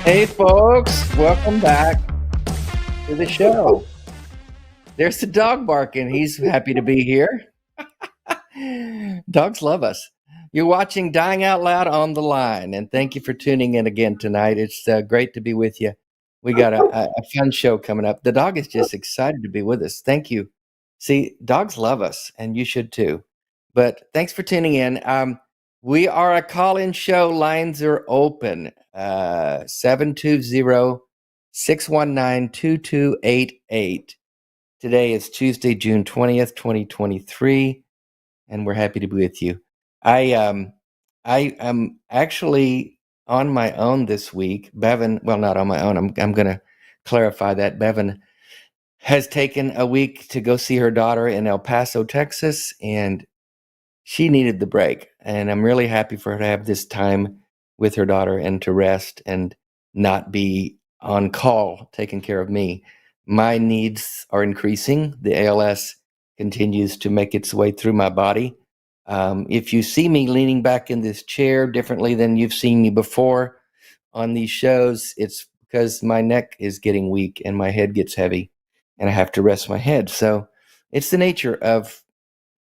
Hey folks, welcome back to the show. There's the dog barking. He's happy to be here. Dogs love us. You're watching Dying Out Loud on the Line, and thank you for tuning in again tonight. It's great to be with you. We got a fun show coming up. The dog is just excited to be with us. Thank you. See, dogs love us, and you should too. But thanks for tuning in. We are a call-in show. Lines are open. 720-619-2288. Today is Tuesday, June 20th, 2023, and we're happy to be with you. I am actually on my own this week. Bevan, well, not on my own. I'm going to clarify that. Bevan has taken a week to go see her daughter in El Paso, Texas, and she needed the break. And I'm really happy for her to have this time with her daughter and to rest and not be on call taking care of me. My needs are increasing. The ALS continues to make its way through my body. If you see me leaning back in this chair differently than you've seen me before on these shows, it's because my neck is getting weak and my head gets heavy and I have to rest my head. So it's the nature of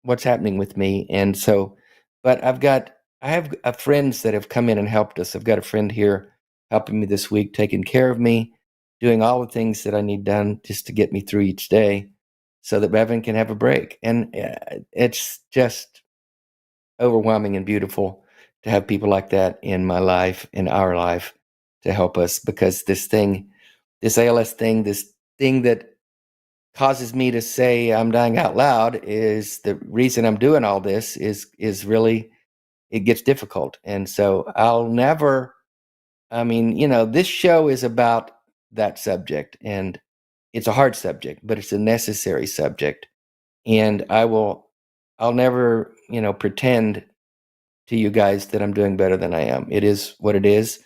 what's happening with me. And so, but I have friends that have come in and helped us. I've got a friend here helping me this week, taking care of me, doing all the things that I need done just to get me through each day so that Bevan can have a break. And it's just overwhelming and beautiful to have people like that in my life, in our life, to help us, because this ALS thing, this thing that causes me to say I'm dying out loud, is the reason I'm doing all this is really, it gets difficult. And so this show is about that subject, and it's a hard subject, but it's a necessary subject. And I'll never, pretend to you guys that I'm doing better than I am. It is what it is.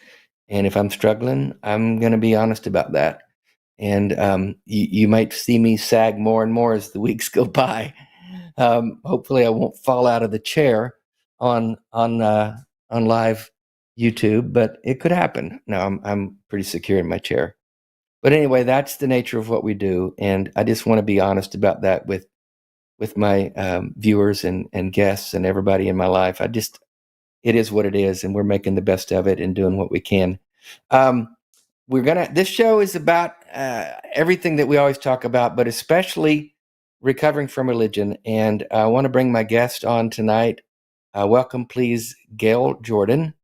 And if I'm struggling, I'm going to be honest about that. And you might see me sag more and more as the weeks go by. Hopefully I won't fall out of the chair on live YouTube, but it could happen. No, I'm pretty secure in my chair. But anyway, that's the nature of what we do, and I just want to be honest about that with my viewers and guests and everybody in my life. It is what it is, and we're making the best of it and doing what we can. This show is about everything that we always talk about, but especially recovering from religion. And I want to bring my guest on tonight. Welcome, please, Gail Jordan.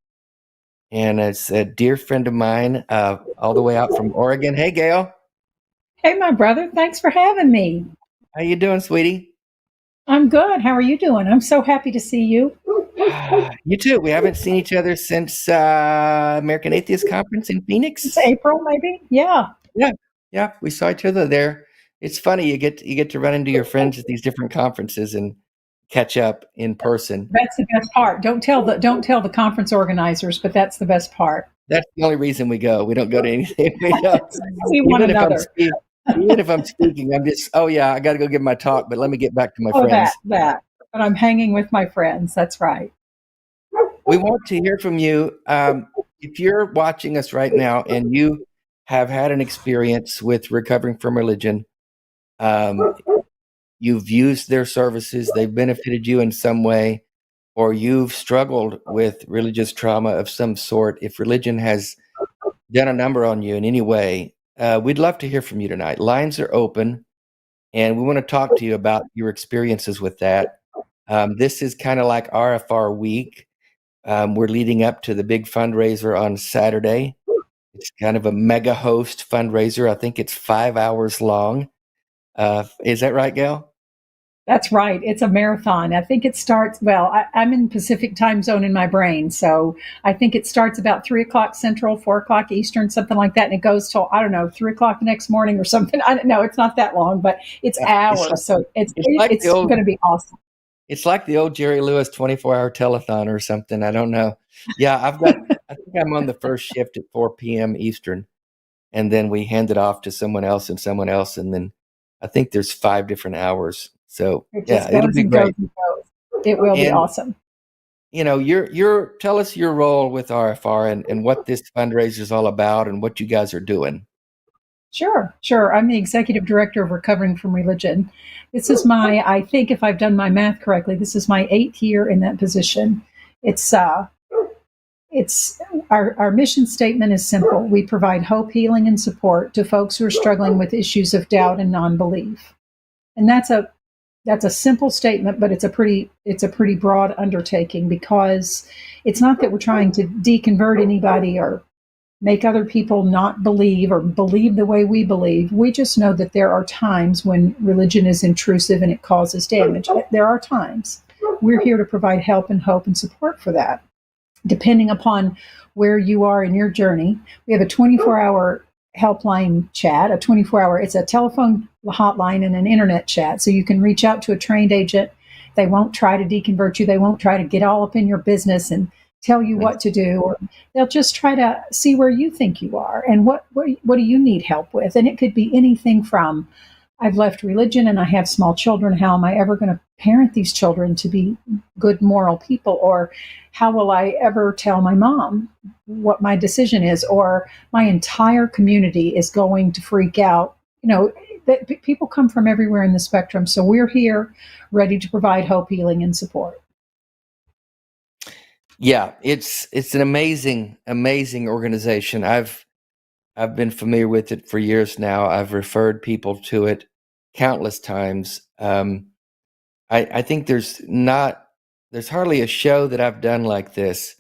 And it's a dear friend of mine, all the way out from Oregon. Hey, Gail. Hey, my brother. Thanks for having me. How you doing, sweetie? I'm good. How are you doing? I'm so happy to see you. You too. We haven't seen each other since American Atheist Conference in Phoenix. It's April, maybe? Yeah. Yeah. Yeah, we saw each other there. It's funny you get to run into your friends at these different conferences and catch up in person. That's the best part. Don't tell the conference organizers, but that's the best part. That's the only reason we go. We don't go to anything. We don't. See one another. Even if I'm speaking, I'm just, oh yeah, I got to go give my talk, but let me get back to my Oh, friends. that. But I'm hanging with my friends. That's right. We want to hear from you. If you're watching us right now and you have had an experience with recovering from religion, um, you've used their services, they've benefited you in some way, or you've struggled with religious trauma of some sort, if religion has done a number on you in any way, we'd love to hear from you tonight. Lines are open, and we want to talk to you about your experiences with that. This is kind of like RFR week. We're leading up to the big fundraiser on Saturday. It's kind of a mega host fundraiser. I think it's 5 hours long. Is that right, Gail? That's right. It's a marathon. I think it starts, I'm in Pacific time zone in my brain. So I think it starts about 3 o'clock Central, 4 o'clock Eastern, something like that. And it goes till, I don't know, 3 o'clock the next morning or something. I don't know. It's not that long, but it's hours. So it's going to be awesome. It's like the old Jerry Lewis 24-hour telethon or something. I don't know. Yeah, I think I'm on the first shift at 4 p.m. Eastern, and then we hand it off to someone else, and then I think there's 5 different hours. So It yeah, just it'll goes be and great. goes and goes. It will be And awesome. you know, tell us your role with RFR and what this fundraiser is all about and what you guys are doing. Sure. I'm the executive director of Recovering from Religion. This is I think if I've done my math correctly, this is my 8th year in that position. It's our mission statement is simple. We provide hope, healing, and support to folks who are struggling with issues of doubt and non-belief. And that's a simple statement, but it's a pretty broad undertaking, because it's not that we're trying to deconvert anybody or make other people not believe or believe the way we believe. We just know that there are times when religion is intrusive and it causes damage. There are times. We're here to provide help and hope and support for that, depending upon where you are in your journey. We have a 24-hour helpline chat, it's a telephone hotline and an internet chat. So you can reach out to a trained agent. They won't try to deconvert you. They won't try to get all up in your business and tell you what to do, or they'll just try to see where you think you are and what do you need help with. And it could be anything from, I've left religion and I have small children. How am I ever going to parent these children to be good, moral people? Or how will I ever tell my mom what my decision is? Or my entire community is going to freak out. That people come from everywhere in the spectrum. So we're here ready to provide hope, healing, and support. Yeah, it's an amazing organization. I've been familiar with it for years now. I've referred people to it countless times. I think there's hardly a show that I've done like this,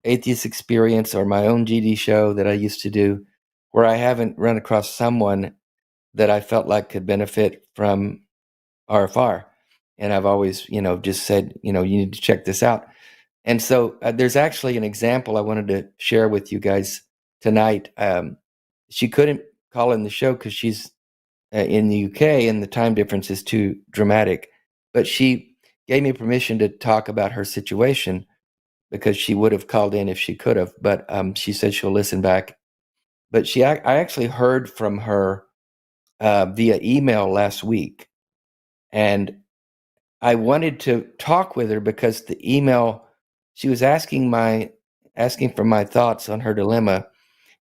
Atheist Experience or my own GD show that I used to do, where I haven't run across someone that I felt like could benefit from RFR. And I've always, just said, you need to check this out. And so there's actually an example I wanted to share with you guys tonight. She couldn't call in the show because she's in the UK and the time difference is too dramatic. But she gave me permission to talk about her situation because she would have called in if she could have. But she said she'll listen back. But I actually heard from her via email last week. And I wanted to talk with her because the email, she was asking for my thoughts on her dilemma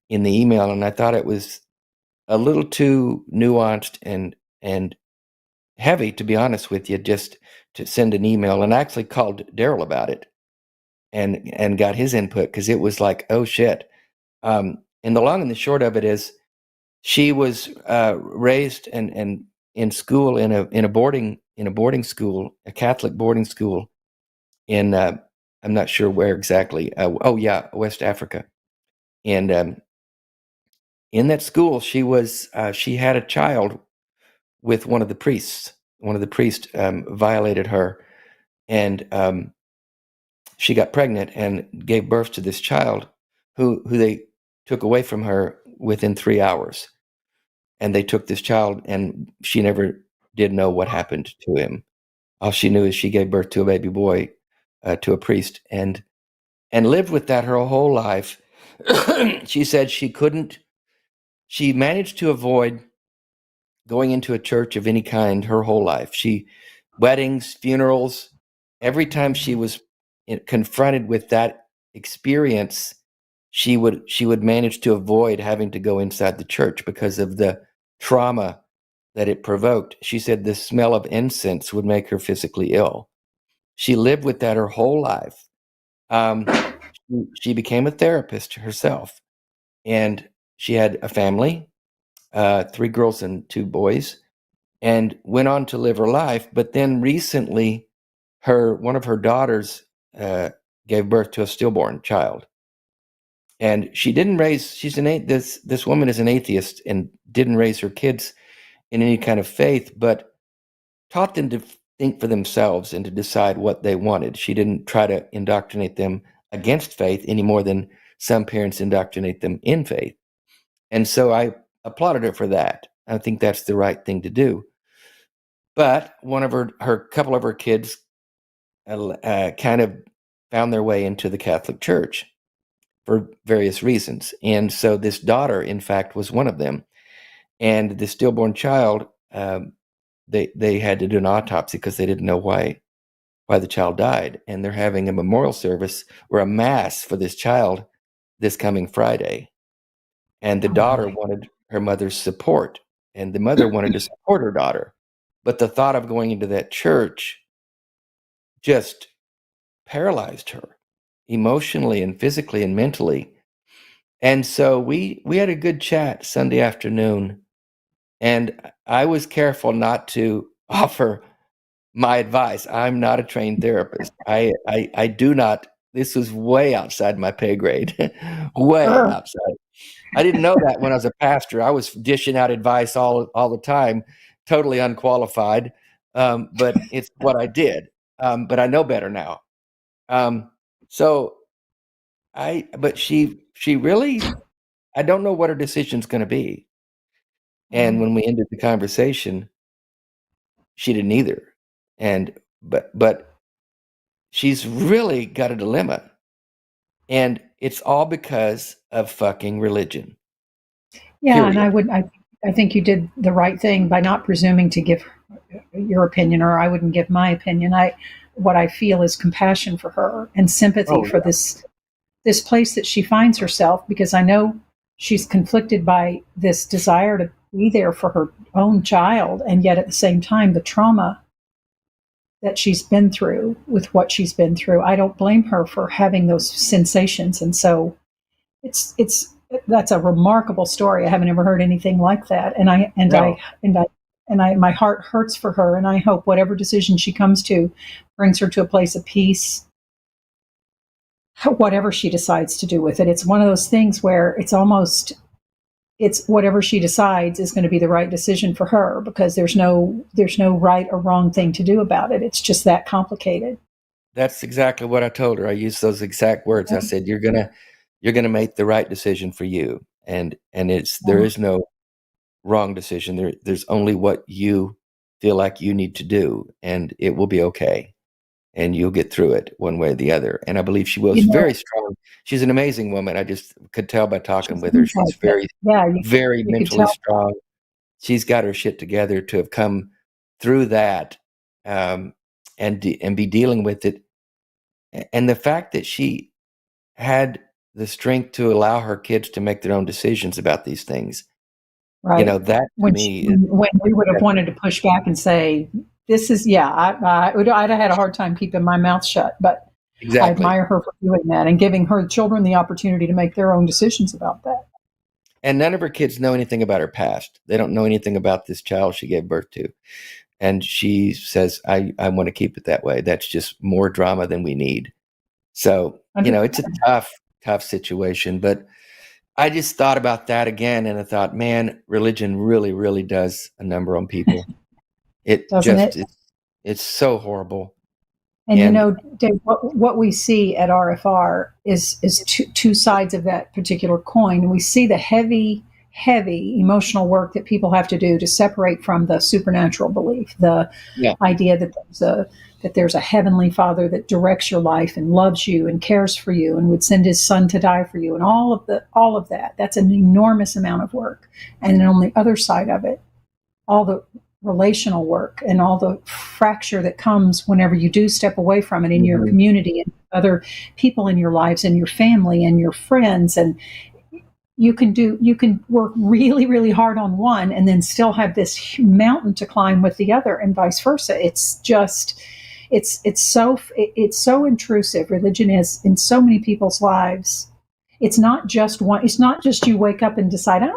in the email, and I thought it was a little too nuanced and heavy, to be honest with you, just to send an email. And I actually called Daryl about it and got his input, because it was like, oh shit. And the long and the short of it is, she was raised and in school in a boarding school, a Catholic boarding school in I'm not sure where exactly. West Africa. And in that school, she had a child with one of the priests. One of the priests violated her, and she got pregnant and gave birth to this child, who they took away from her within 3 hours. and they took this child, and she never did know what happened to him. All she knew is she gave birth to a baby boy, to a priest, and lived with that her whole life. She said she managed to avoid going into a church of any kind her whole life. Weddings, funerals, every time she was confronted with that experience, she would manage to avoid having to go inside the church because of the trauma that it provoked. She said the smell of incense would make her physically ill. She lived with that her whole life. She became a therapist herself, and she had a family, 3 girls and 2 boys, and went on to live her life. But then recently, one of her daughters gave birth to a stillborn child, and she didn't raise. This woman is an atheist and didn't raise her kids in any kind of faith, but taught them to think for themselves and to decide what they wanted. She didn't try to indoctrinate them against faith any more than some parents indoctrinate them in faith. And so I applauded her for that. I think that's the right thing to do. But one of her couple of her kids kind of found their way into the Catholic Church for various reasons. And so this daughter, in fact, was one of them. And the stillborn child, they had to do an autopsy because they didn't know why the child died. And they're having a memorial service or a mass for this child this coming Friday. And the daughter wanted her mother's support, and the mother wanted to support her daughter. But the thought of going into that church just paralyzed her emotionally and physically and mentally. And so we had a good chat Sunday afternoon, and I was careful not to offer my advice. I'm not a trained therapist. I do not. This was way outside my pay grade, way outside. I didn't know that when I was a pastor. I was dishing out advice all the time, totally unqualified. But it's what I did. But I know better now. But she really, I don't know what her decision's going to be. And when we ended the conversation, she didn't either. But she's really got a dilemma. And it's all because of fucking religion. Yeah, Period. and I think you did the right thing by not presuming to give your opinion, or I wouldn't give my opinion. What I feel is compassion for her and sympathy for this place that she finds herself, because I know she's conflicted by this desire to be there for her own child, and yet at the same time the trauma that she's been through with what she's been through. I don't blame her for having those sensations, and so that's a remarkable story. I haven't ever heard anything like that, my heart hurts for her, and I hope whatever decision she comes to brings her to a place of peace, whatever she decides to do with it. It's one of those things where it's whatever she decides is going to be the right decision for her, because there's no right or wrong thing to do about it. It's just that complicated. That's exactly what I told her. I used those exact words. I said, you're gonna make the right decision for you. And there is no wrong decision. There's only what you feel like you need to do, and it will be okay. And you'll get through it one way or the other. And I believe she was very strong. She's an amazing woman. I just could tell by talking with her. She's very, very mentally strong. She's got her shit together to have come through that, and be dealing with it. And the fact that she had the strength to allow her kids to make their own decisions about these things, right? That to me, when we would have wanted to push back and say, "This is," I'd have had a hard time keeping my mouth shut. But I admire her for doing that and giving her children the opportunity to make their own decisions about that. And none of her kids know anything about her past. They don't know anything about this child she gave birth to. And she says, I want to keep it that way. That's just more drama than we need. So, it's a tough situation. But I just thought about that again, and I thought, man, religion really, really does a number on people. It's so horrible. And Dave, what we see at RFR is two sides of that particular coin. We see the heavy heavy emotional work that people have to do to separate from the supernatural belief, the idea that there's a heavenly Father that directs your life and loves you and cares for you and would send his son to die for you, and all of that. That's an enormous amount of work. And then on the other side of it, all the relational work and all the fracture that comes whenever you do step away from it in your community and other people in your lives and your family and your friends. And you can work really, really hard on one and then still have this mountain to climb with the other, and vice versa. It's just, it's so intrusive. Religion is in so many people's lives. It's not just one. It's not just you wake up and decide, I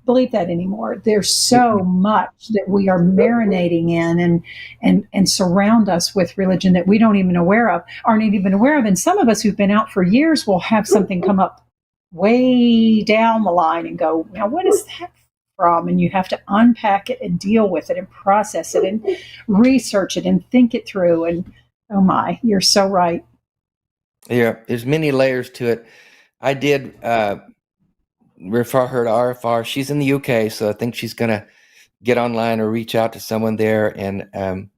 believe that anymore. There's so much that we are marinating in and surround us with religion that we aren't even aware of. And some of us who've been out for years will have something come up way down the line and go, now what is that from? And you have to unpack it and deal with it and process it and research it and think it through. And oh my, you're so right. Yeah, there's many layers to it. I did refer her to RFR. She's in the UK, so I think she's going to get online or reach out to someone there, and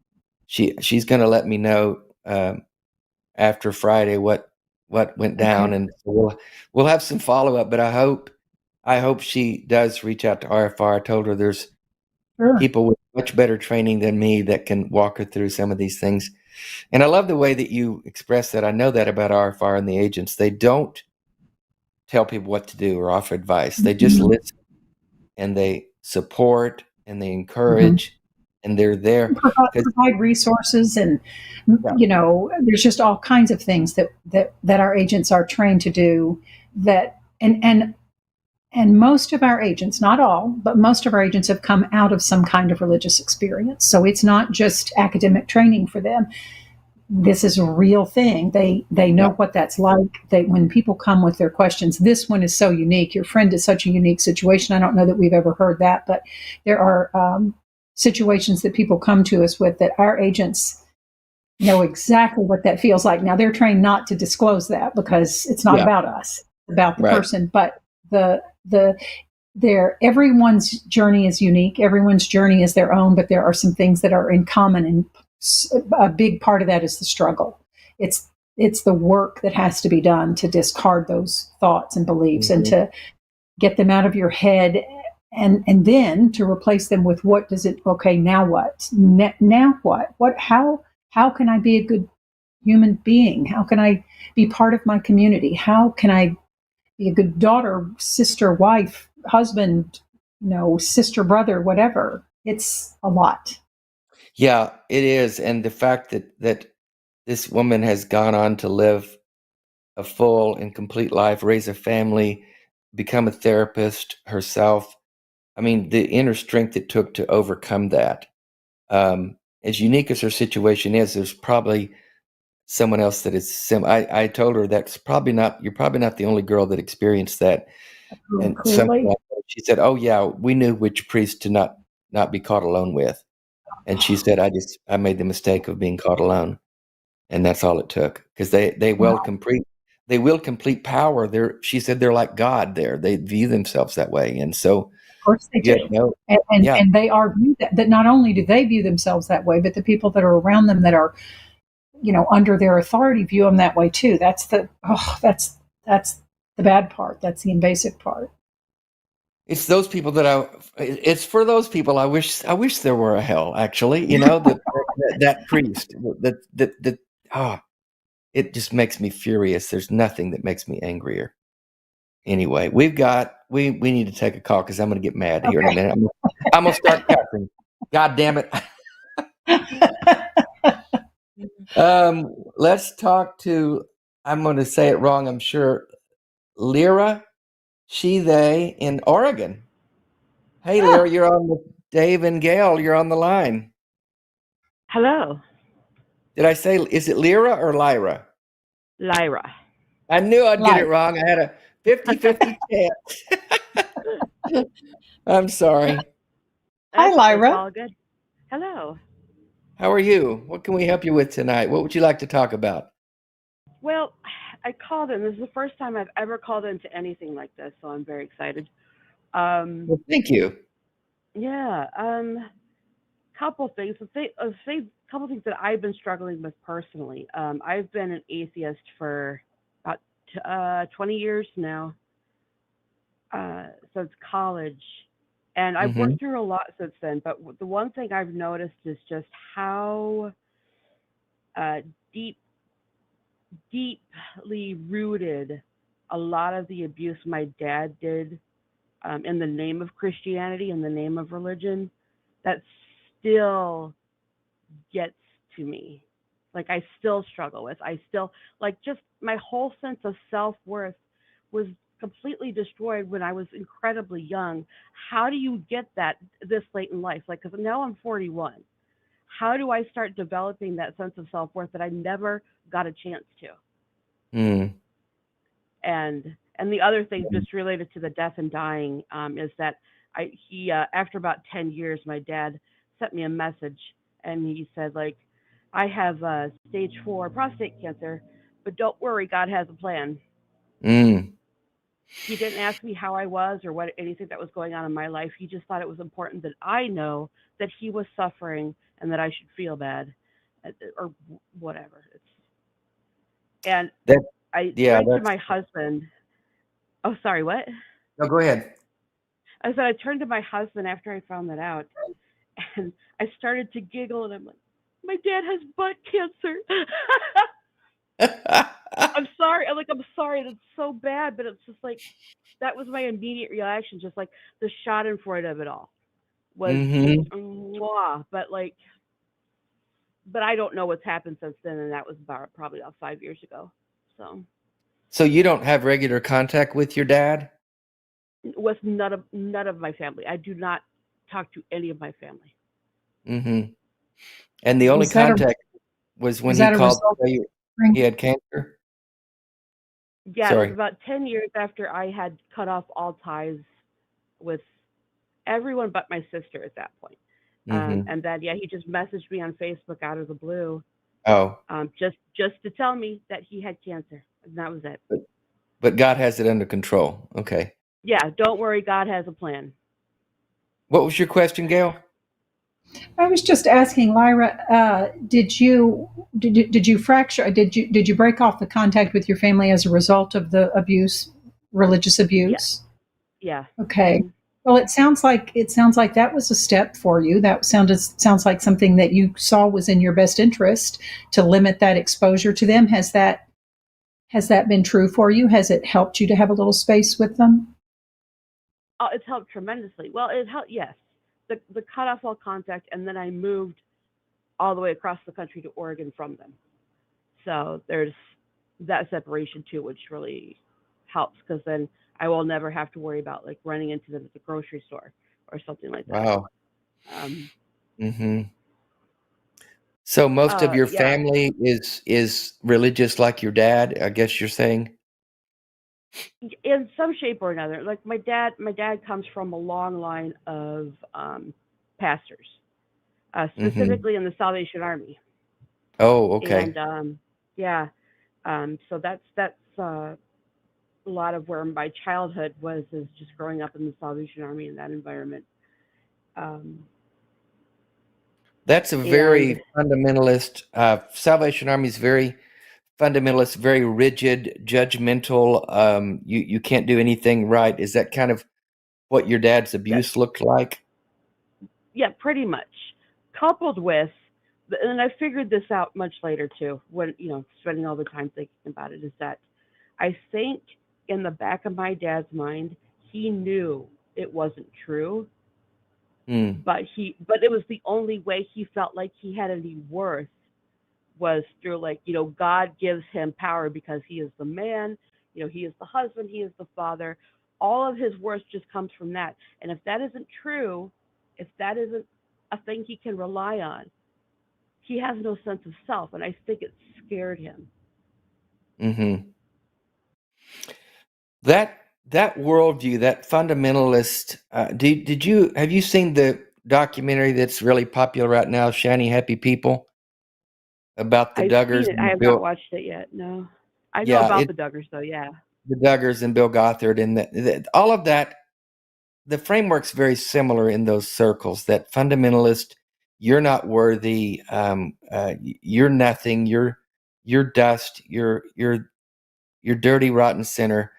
she's going to let me know after Friday what went down, and we'll have some follow up. But I hope she does reach out to RFR. I told her there's people with much better training than me that can walk her through some of these things. And I love the way that you express that. I know that about RFR and the agents. They don't tell people what to do or offer advice. They just listen, and they support, and they encourage, and they're there. Provide resources, and there's just all kinds of things that our agents are trained to do. That and most of our agents, not all, but most of our agents have come out of some kind of religious experience. So it's not just academic training for them. This is a real thing. They know what that's like. When people come with their questions, this one is so unique. Your friend is such a unique situation. I don't know that we've ever heard that, but there are situations that people come to us with that our agents know exactly what that feels like. Now they're trained not to disclose that because it's not about us, it's about the person. But everyone's journey is unique. Everyone's journey is their own, but there are some things that are in common, and a big part of that is the struggle. It's the work that has to be done to discard those thoughts and beliefs and to get them out of your head, and then to replace them with now what? Now what? How can I be a good human being? How can I be part of my community? How can I be a good daughter, sister, wife, husband, sister, brother, whatever? It's a lot. Yeah, it is. And the fact that this woman has gone on to live a full and complete life, raise a family, become a therapist herself. I mean, the inner strength it took to overcome that. As unique as her situation is, there's probably someone else that is I told her you're probably not the only girl that experienced that. And she said, "Oh yeah, we knew which priest to not be caught alone with." And she said, I made the mistake of being caught alone. And that's all it took. Because they will complete power. She said they're like God there. They view themselves that way. And so of course they do. And they are viewed that not only do they view themselves that way, but the people that are around them that are, under their authority view them that way too. That's the bad part. That's the invasive part. It's those people it's for those people I wish there were a hell, actually, that priest it just makes me furious. There's nothing that makes me angrier. Anyway, we need to take a call because I'm going to get mad here in a minute. I'm going to start cussing. God damn it. Let's talk to, I'm going to say it wrong, I'm sure, Lyra, they in Oregon. Hey, Lyra, you're on with Dave and Gail. You're on the line. Hello. Did I say, is it Lyra or Lyra? Lyra. I knew I'd get it wrong. I had a 50-50 chance. I'm sorry. Hi, Lyra. It's all good. Hello. How are you? What can we help you with tonight? What would you like to talk about? Well, I called in. This is the first time I've ever called into anything like this, so I'm very excited. Um, Well, thank you. yeah. Couple things. Say couple things that I've been struggling with personally. I've been an atheist for about 20 years now, since college, and I've Mm-hmm. worked through a lot since then. But the one thing I've noticed is just how uh, deep, deeply rooted a lot of the abuse my dad did, in the name of Christianity, in the name of religion, that still gets to me. Like I still struggle with. I still like just my whole sense of self-worth was completely destroyed when I was incredibly young. How do you get that this late in life? Like cuz now I'm 41. How do I start developing that sense of self-worth that I never got a chance to? Mm. And the other thing just related to the death and dying, is that he after about 10 years my dad sent me a message, and he said like, I have stage 4 prostate cancer, but don't worry, God has a plan. Mm. He didn't ask me how I was or what anything that was going on in my life. He just thought it was important that I know that he was suffering and that I should feel bad, or whatever. And That I yeah, turned to that's my husband. Oh, sorry, what? no, go ahead. I said I turned to my husband after I found that out, and I started to giggle, and I'm like, "My dad has butt cancer." I'm sorry. I'm sorry. That's so bad, but it's just like that was my immediate reaction. Just like the Schadenfreude of it all was just Mm-hmm. mwah. But I don't know what's happened since then, and that was probably about 5 years ago. So So you don't have regular contact with your dad? with none of my family, I do not talk to any of my family. Mm-hmm. And the only Was that a contact was when was he that a called result to tell you of he had cancer? Yeah, it was Sorry. about 10 years after I had cut off all ties with everyone but my sister at that point. Mm-hmm. And then, yeah, he just messaged me on Facebook out of the blue, Oh, just to tell me that he had cancer, and that was it. but but God has it under control. Okay. Yeah, don't worry, God has a plan. What was your question, Gail? I was just asking Lyra, did you fracture? Did you break off the contact with your family as a result of the abuse, religious Yeah, abuse? yeah. Okay. Hmm. Well, it sounds like that was a step for you. That sounds like something that you saw was in your best interest to limit that exposure to them. Has that been true for you? Has it helped you to have a little space with them? Oh, it's helped tremendously. Well, it helped. Yes, the cut off all contact, and then I moved all the way across the country to Oregon from them. So there's that separation too, which really helps because then I will never have to worry about like running into them at the grocery store or something like that. Wow. Um, Mm-hmm. So most of your yeah, family is religious like your dad, I guess you're saying? in some shape or another. Like my dad comes from a long line of pastors, Mm-hmm. specifically in the Salvation Army, Oh, okay. and yeah, so that's a lot of where my childhood was is just growing up in the Salvation Army in that environment. Um, That's a and very fundamentalist. Salvation Army is very fundamentalist, very rigid, judgmental. You can't do anything right. Is that kind of what your dad's that, abuse looked like? yeah, pretty much. Coupled with, and I figured this out much later too, when spending all the time thinking about it, is that I think in the back of my dad's mind, he knew it wasn't true, Hmm. but it was the only way he felt like he had any worth was through like God gives him power because he is the man, he is the husband, he is the father. All of his worth just comes from that, and if that isn't true, if that isn't a thing he can rely on, he has no sense of self, and I think it scared him. Mm-hmm. That worldview, that fundamentalist. Did you have you seen the documentary that's really popular right now, Shiny Happy People, about the I've Duggars seen it. I and have not Bill? watched it yet. No, I know Yeah, about it the Duggars though. Yeah. the Duggars and Bill Gothard and all of that. the framework's very similar in those circles. That fundamentalist, you're not worthy, you're nothing, you're dust, you're dirty, rotten sinner,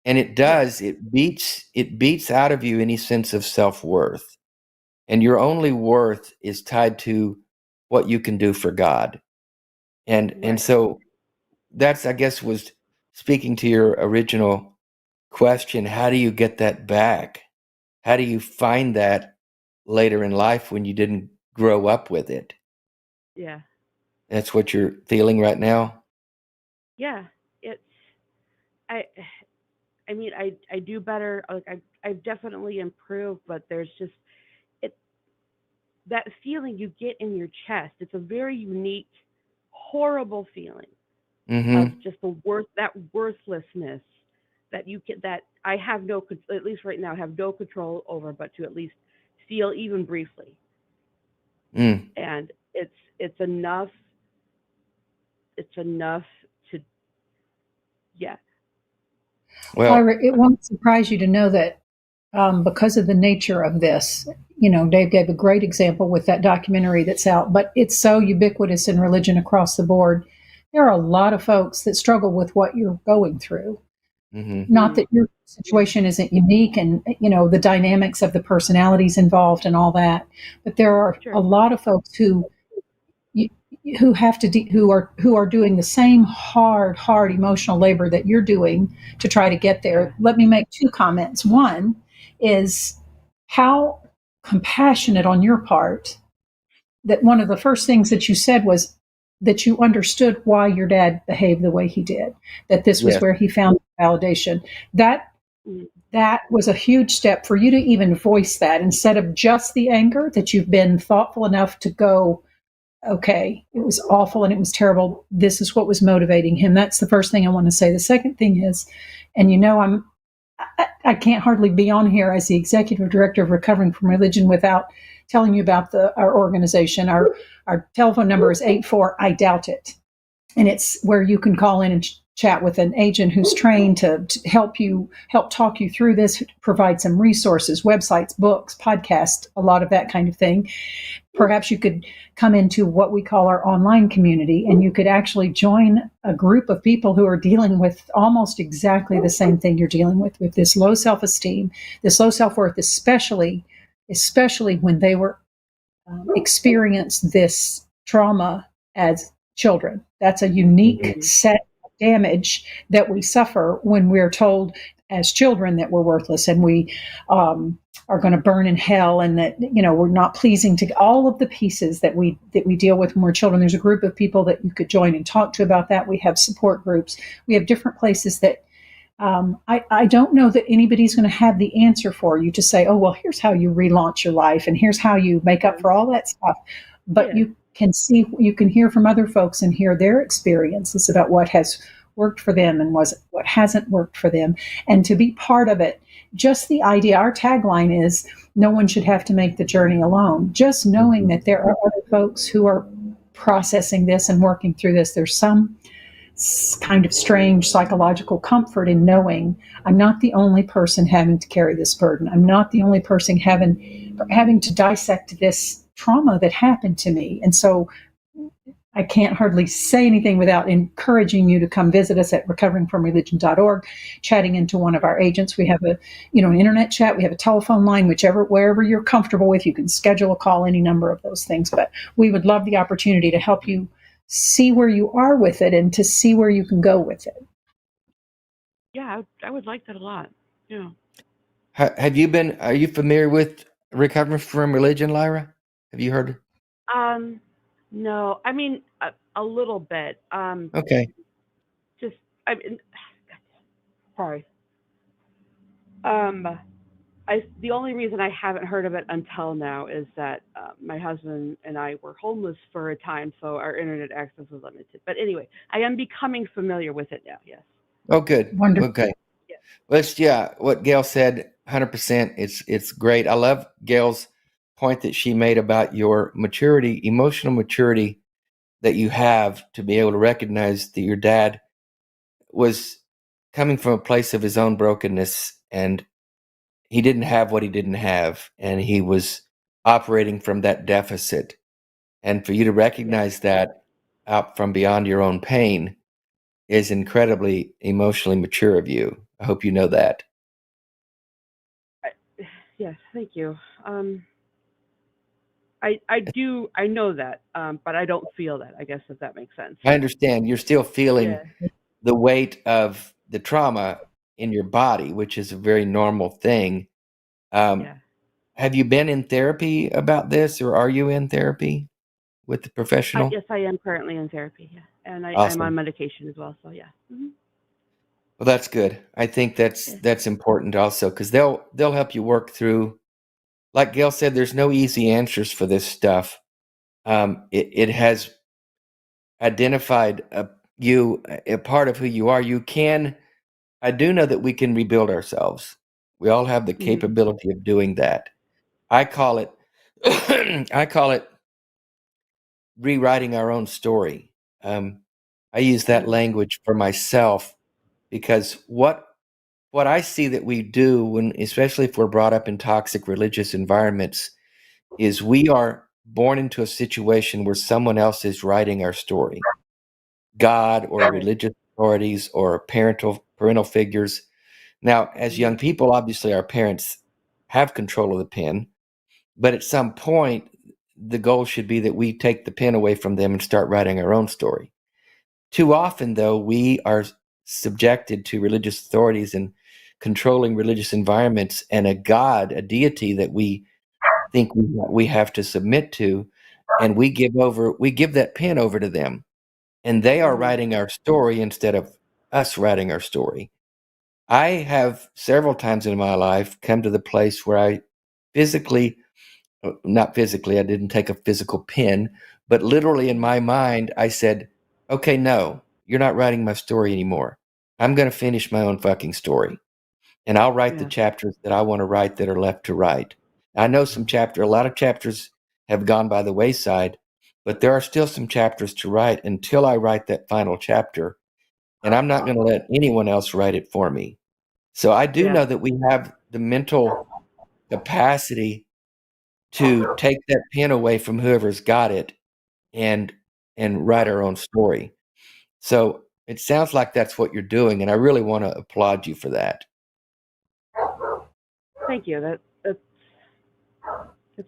and it does it beats out of you any sense of self-worth, and your only worth is tied to what you can do for God, and so that's, I guess, was speaking to your original question. How do you get that back? How do you find that later in life when you didn't grow up with it? Yeah. That's what you're feeling right now? Yeah. It's I I mean I do better. Like I've definitely improved, but there's just it that feeling you get in your chest. It's a very unique, horrible feeling of Mm-hmm. just that worthlessness that you get, that I have no at least right now have no control over, but to at least feel even briefly. Mm. And it's enough. It's enough to, yeah. Well, Lyra, it won't surprise you to know that because of the nature of this, Dave gave a great example with that documentary that's out, but it's so ubiquitous in religion across the board. There are a lot of folks that struggle with what you're going through. mm-hmm. Not that your situation isn't unique and, the dynamics of the personalities involved and all that, but there are Sure. a lot of folks who have to who are doing the same hard emotional labor that you're doing to try to get there. Yeah. Let me make two comments. One is how compassionate on your part that one of the first things that you said was that you understood why your dad behaved the way he did, that this was Yes. where he found validation. That was a huge step for you to even voice that, instead of just the anger, that you've been thoughtful enough to go, okay, it was awful and it was terrible. This is what was motivating him. That's the first thing I want to say. The second thing is, and I can't hardly be on here as the executive director of Recovering from Religion without telling you about our organization. Our telephone number is 84 I doubt it. And it's where you can call in and chat with an agent who's trained to help talk you through this, provide some resources, websites, books, podcasts, a lot of that kind of thing. Perhaps you could come into what we call our online community, and you could actually join a group of people who are dealing with almost exactly the same thing you're dealing with this low self-esteem, this low self-worth, especially when they were experienced this trauma as children. That's a unique set of damage that we suffer when we're told as children that we're worthless and we are going to burn in hell, and that we're not pleasing to all of the pieces that we deal with when we're children. There's a group of people that you could join and talk to about that. We have support groups. We have different places that I don't know that anybody's going to have the answer for you to say, oh, well, here's how you relaunch your life and here's how you make up for all that stuff. But you can hear from other folks and hear their experiences about what has worked for them and what hasn't worked for them. And to be part of it, just the idea, our tagline is, no one should have to make the journey alone. Just knowing that there are other folks who are processing this and working through this. There's some kind of strange psychological comfort in knowing I'm not the only person having to carry this burden. I'm not the only person having to dissect this trauma that happened to me. And so I can't hardly say anything without encouraging you to come visit us at recoveringfromreligion.org, chatting into one of our agents. We have an internet chat. We have a telephone line, wherever you're comfortable with. You can schedule a call, any number of those things. But we would love the opportunity to help you see where you are with it and to see where you can go with it. Yeah, I would like that a lot. Yeah. Are you familiar with Recovering from Religion, Lyra? Have you heard? No, I mean, a little bit. Okay. Just, I mean, sorry. The only reason I haven't heard of it until now is that my husband and I were homeless for a time, so our internet access was limited. But anyway, I am becoming familiar with it now. Yes. Oh, good. Wonderful. Okay. Yeah. What Gail said, 100%. It's great. I love Gail's point that she made about your maturity, emotional maturity that you have to be able to recognize that your dad was coming from a place of his own brokenness, and he didn't have what he didn't have, and he was operating from that deficit. And for you to recognize that out from beyond your own pain is incredibly emotionally mature of you. I hope you know that. Yes, thank you. I know that, but I don't feel that. I guess if that makes sense. I understand you're still feeling Yeah. the weight of the trauma in your body, which is a very normal thing. Yeah. Have you been in therapy about this, or are you in therapy with the professional? Yes, I am currently in therapy. Yeah, and I'm on Awesome. medication as well. So yeah. Well, that's good. I think Yeah. that's important also, because they'll help you work through. Like Gail said, there's no easy answers for this stuff. It has identified a part of who you are. I do know that we can rebuild ourselves. We all have the Mhm. capability of doing that. I call it I call it rewriting our own story. I use that Mhm. language for myself because what I see that we do when, especially if we're brought up in toxic religious environments, is we are born into a situation where someone else is writing our story. God or Right. religious authorities or parental figures. Now, as Mhm. young people, obviously our parents have control of the pen, but at some point, the goal should be that we take the pen away from them and start writing our own story. Too often, though, we are subjected to religious authorities and controlling religious environments and a God, a deity that we think we have to submit to, and we give that pen over to them, and they are Mhm. writing our story instead of us writing our story. I have several times in my life come to the place where I physically, not physically, I didn't take a physical pen, but literally in my mind, I said, okay, no, you're not writing my story anymore. I'm going to finish my own fucking story. And I'll write the Yeah. chapters that I want to write that are left to write. I know a lot of chapters have gone by the wayside, but there are still some chapters to write until I write that final chapter. And I'm not going to let anyone else write it for me. So I do Yeah. know that we have the mental capacity to take that pen away from whoever's got it and write our own story. So it sounds like that's what you're doing, and I really want to applaud you for that. Thank you. That's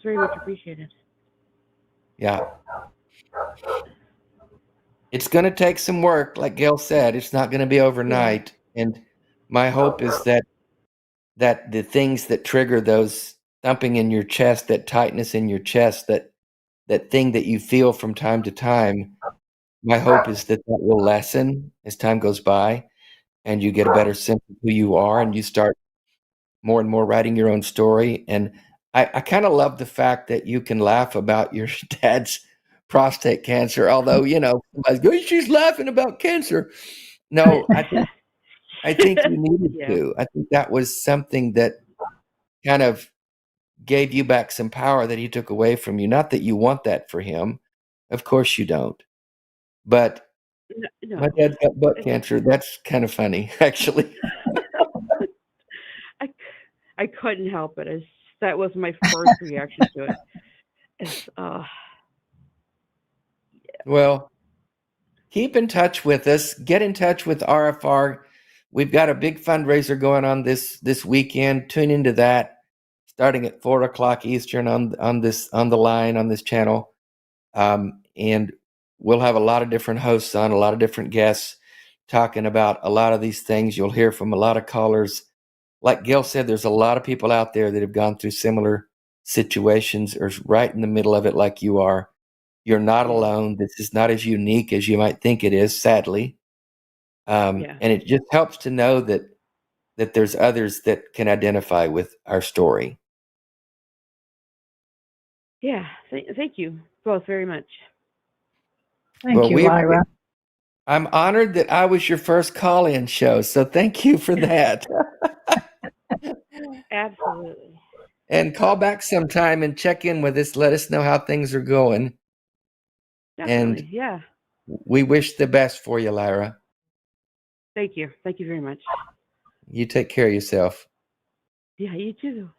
very much appreciated. Yeah. It's going to take some work, like Gail said. It's not going to be Yeah. overnight. And my hope is that the things that trigger those thumping in your chest, that tightness in your chest, that thing that you feel from time to time, my hope is that will lessen as time goes by and you get a better sense of who you are and you start more and more writing your own story. And I kind of love the fact that you can laugh about your dad's prostate cancer, although, somebody's going, she's laughing about cancer. No, I think you needed Yeah. to. I think that was something that kind of gave you back some power that he took away from you. Not that you want that for him. Of course you don't. But my No. dad's got butt cancer. That's kind of funny, actually. I I couldn't help it. That was my first reaction to it. It's Well, keep in touch with us. Get in touch with RFR. We've got a big fundraiser going on this weekend. Tune into that, starting at 4 o'clock Eastern on the line on this channel, and we'll have a lot of different hosts on, a lot of different guests talking about a lot of these things. You'll hear from a lot of callers. Like Gail said, there's a lot of people out there that have gone through similar situations or right in the middle of it, like you are. You're not yeah. alone. This is not as unique as you might think it is, sadly. Yeah. And it just helps to know that there's others that can identify with our story. Yeah. Thank you both very much. Thank Well, you, Lyra. I'm honored that I was your first call-in show, so thank you for that. Absolutely. And call back sometime and check in with us. Let us know how things are going. And Definitely. Yeah. we wish the best for you, Lyra. Thank you. Thank you very much. You take care of yourself. Yeah, you too.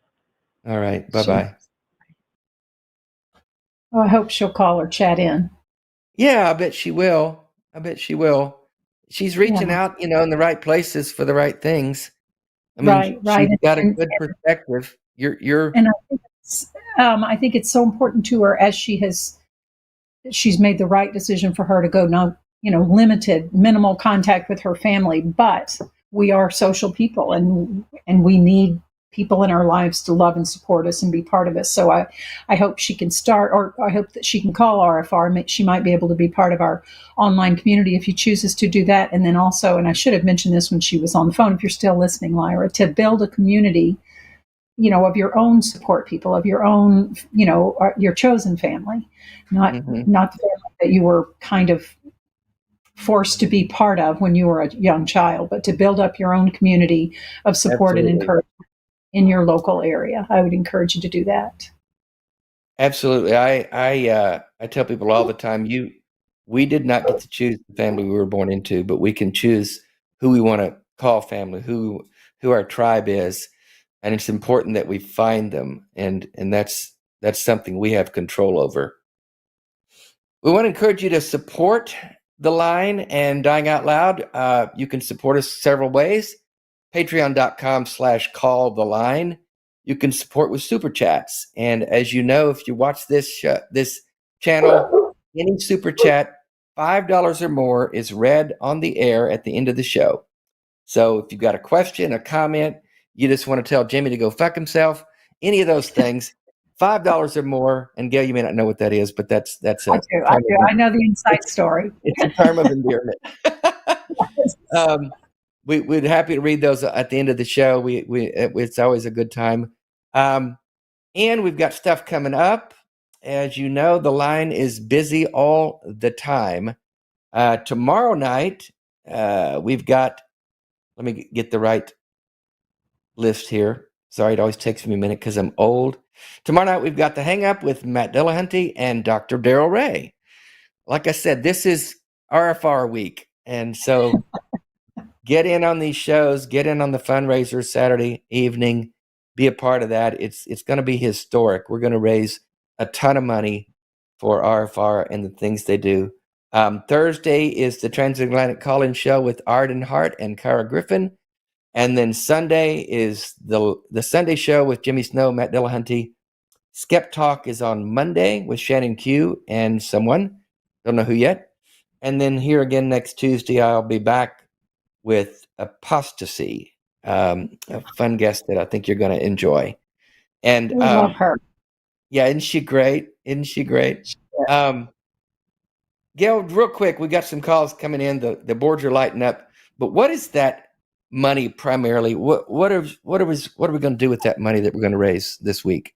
All right. Bye-bye. Oh, I hope she'll call or chat in. Yeah, I bet she will. She's reaching Yeah. out, in the right places for the right things. I mean, Right. she's got a good perspective. You're And I think it's so important to her as she's made the right decision for her to go no, limited, minimal contact with her family, but we are social people and we need people in our lives to love and support us and be part of us. So I hope she can start, or I hope that she can call RFR. She might be able to be part of our online community if she chooses to do that. And then also, and I should have mentioned this when she was on the phone, if you're still listening, Lyra, to build a community, of your own support people, of your own, your chosen family, not Mhm. not the family that you were kind of forced to be part of when you were a young child, but to build up your own community of support and Absolutely. encouragement in your local area. I would encourage you to do that. Absolutely. I tell people all the time, we did not get to choose the family we were born into, but we can choose who we want to call family, who our tribe is, and it's important that we find them, and that's something we have control over. We want to encourage you to support the line and Dying Out Loud. You can support us several ways. Patreon.com/call the line. You can support with super chats. And as you know, if you watch this channel, any super chat, $5 or more is read on the air at the end of the show. So if you've got a question, a comment, you just want to tell Jimmy to go fuck himself, any of those things, $5 or more. And Gail, you may not know what that is, but that's I a do. term of, I know the inside story. it's a term of endearment. We're happy to read those at the end of the show. It's always a good time. And we've got stuff coming up. As you know, the line is busy all the time. Tomorrow night, we've got, let me get the right list here. Sorry, it always takes me a minute because I'm old. Tomorrow night, we've got the Hang Up with Matt Dillahunty and Dr. Daryl Ray. Like I said, this is RFR week. And so get in on these shows, get in on the fundraiser Saturday evening, be a part of that. It's going to be historic. We're going to raise a ton of money for RFR and the things they do. Thursday is the Transatlantic Call-In Show with Arden Hart and Kara Griffin. And then Sunday is the Sunday show with Jimmy Snow, Matt Dillahunty. Skeptalk is on Monday with Shannon Q and someone. Don't know who yet. And then here again next Tuesday, I'll be back with Apostasy, a fun guest that I think you're going to enjoy. And We love her. yeah, isn't she great? Gail, real quick, we got some calls coming in. The boards are lighting up. But what is that money primarily? What are we going to do with that money that we're going to raise this week?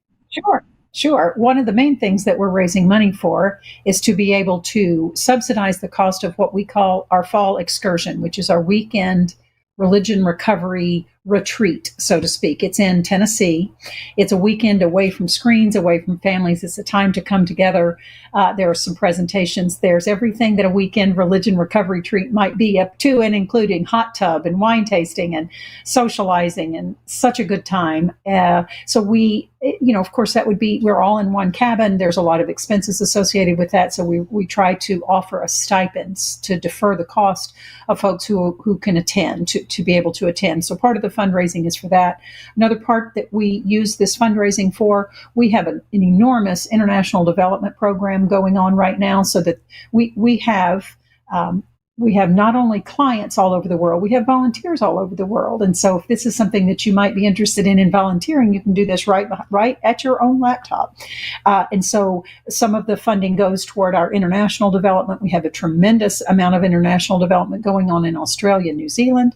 Sure. One of the main things that we're raising money for is to be able to subsidize the cost of what we call our fall excursion, which is our weekend religion recovery retreat, so to speak. It's in Tennessee. It's a weekend away from screens, away from families. It's a time to come together. There are some presentations. There's everything that a weekend religion recovery retreat might be up to, and including hot tub and wine tasting and socializing, and such a good time. So we, of course, that would be, we're all in one cabin. There's a lot of expenses associated with that. So we try to offer a stipends to defer the cost of folks who can attend, to be able to attend. So part of the fundraising is for that. Another part that we use this fundraising for, we have an enormous international development program going on right now, so that we have not only clients all over the world, we have volunteers all over the world. And so if this is something that you might be interested in volunteering, you can do this right at your own laptop. And so some of the funding goes toward our international development. We have a tremendous amount of international development going on in Australia, New Zealand.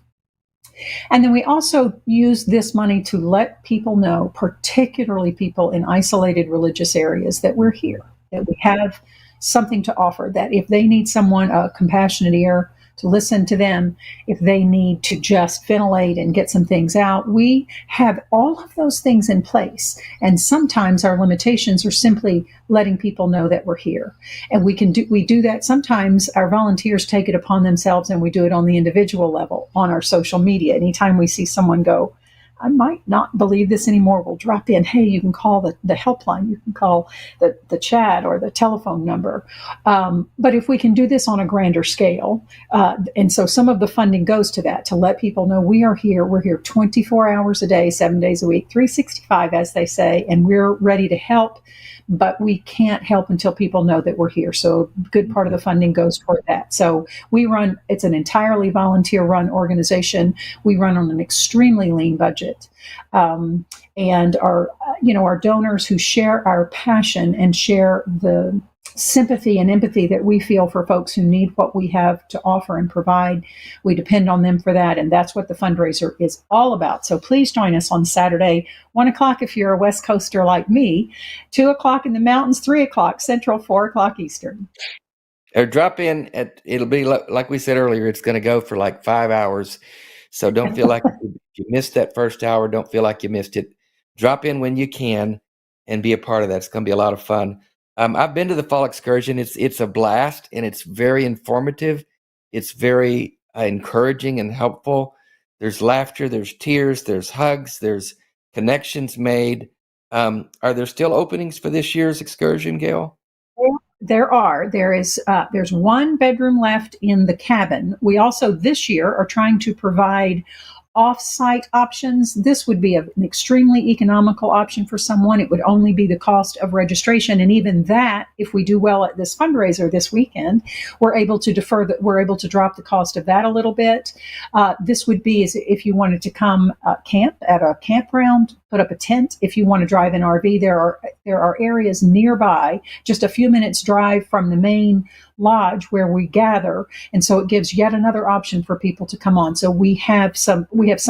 And then we also use this money to let people know, particularly people in isolated religious areas, that we're here, that we have something to offer, that if they need someone, a compassionate ear to listen to them, if they need to just ventilate and get some things out, we have all of those things in place. And sometimes our limitations are simply letting people know that we're here. And we do that. Sometimes our volunteers take it upon themselves, and we do it on the individual level on our social media. Anytime we see someone go, I might not believe this anymore, will drop in, hey, you can call the helpline, you can call the chat or the telephone number. But if we can do this on a grander scale, and so some of the funding goes to that, to let people know we are here. We're here 24 hours a day, 7 days a week, 365, as they say, and we're ready to help. But we can't help until people know that we're here. So a good part of the funding goes toward that. So it's an entirely volunteer run organization. We run on an extremely lean budget. And our donors who share our passion and share the sympathy and empathy that we feel for folks who need what we have to offer and provide. We depend on them for that, and that's what the fundraiser is all about. So please join us on Saturday, 1 o'clock if you're a West Coaster like me, 2 o'clock in the mountains, 3 o'clock Central, 4 o'clock Eastern. Or drop in it'll be like we said earlier, it's going to go for like 5 hours. So don't feel like you missed that first hour. Don't feel like you missed it. Drop in when you can and be a part of that. It's going to be a lot of fun. I've been to the fall excursion. It's a blast, and it's very informative. It's very encouraging and helpful. There's laughter, there's tears, there's hugs, there's connections made. Are there still openings for this year's excursion, Gail? There's one bedroom left in the cabin. We also this year are trying to provide off-site options. This would be an extremely economical option for someone. It would only be the cost of registration, and even that, if we do well at this fundraiser this weekend, we're able to drop the cost of that a little bit. This would be as if you wanted to come camp at a campground, put up a tent. If you want to drive an RV, there are areas nearby, just a few minutes drive from the main lodge where we gather, and so it gives yet another option for people to come on. So we have some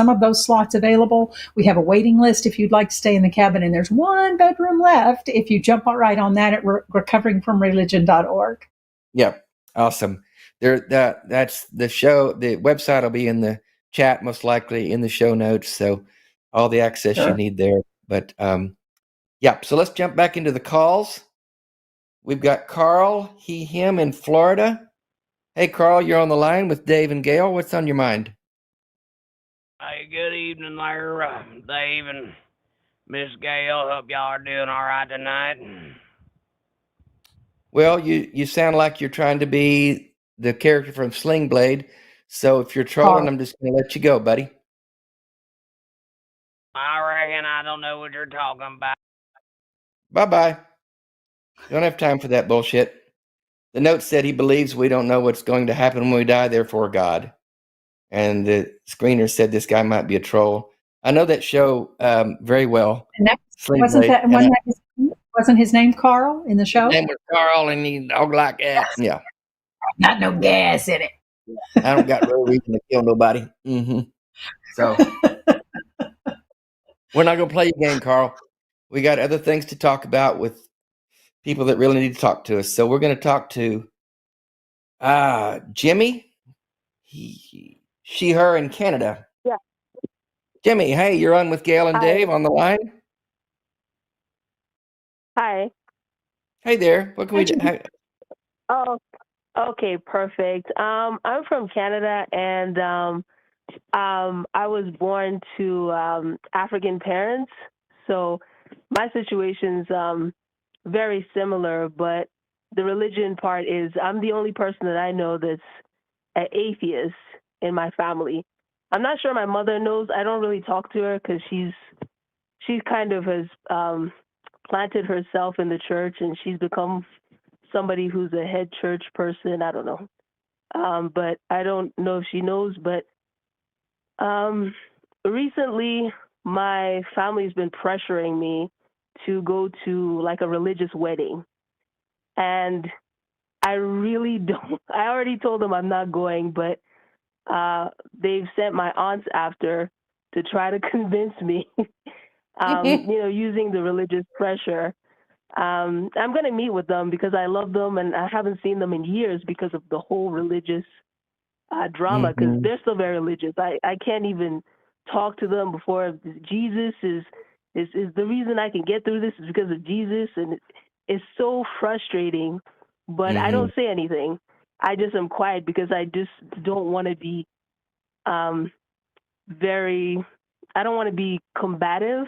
of those slots available. We have a waiting list if you'd like to stay in the cabin, and there's one bedroom left if you jump right on that at recoveringfromreligion.org. Yep, awesome. That's the show. The website will be in the chat, most likely in the show notes, so all the access you need there. But yeah, so let's jump back into the calls. We've got Carl, him in Florida. Hey, Carl, you're on the line with Dave and Gail. What's on your mind? Hey, good evening, Lyra, Dave, and Miss Gail. Hope y'all are doing all right tonight. Well, you sound like you're trying to be the character from Sling Blade. So if you're trolling, I'm just going to let you go, buddy. I reckon I don't know what you're talking about. Bye-bye. Don't have time for that bullshit. The note said he believes we don't know what's going to happen when we die, therefore God. And the screener said this guy might be a troll. I know that show very well. And wasn't his name Carl in the show? His name was Carl, and he dog like that. Yeah. Not no gas in it. I don't got no reason to kill nobody. So we're not going to play your game, Carl. We got other things to talk about with people that really need to talk to us. So we're going to talk to Jimmy. She, her in Canada. Yeah. Jimmy, hey, you're on with Gail and Dave on the line. Hi. Hey there. What can we do? Oh, okay, perfect. I'm from Canada, and I was born to African parents, so my situation's very similar. But the religion part is I'm the only person that I know that's an atheist in my family. I'm not sure my mother knows. I don't really talk to her because she's kind of has planted herself in the church, and she's become somebody who's a head church person. I don't know. But I don't know if she knows. But recently, my family's been pressuring me to go to like a religious wedding. And I really don't. I already told them I'm not going, but they've sent my aunts after to try to convince me, using the religious pressure. I'm going to meet with them because I love them, and I haven't seen them in years because of the whole religious drama, because they're still very religious. I can't even talk to them before Jesus is the reason I can get through this is because of Jesus, and it's so frustrating, but I don't say anything. I just am quiet because I just don't want to be very I don't want to be combative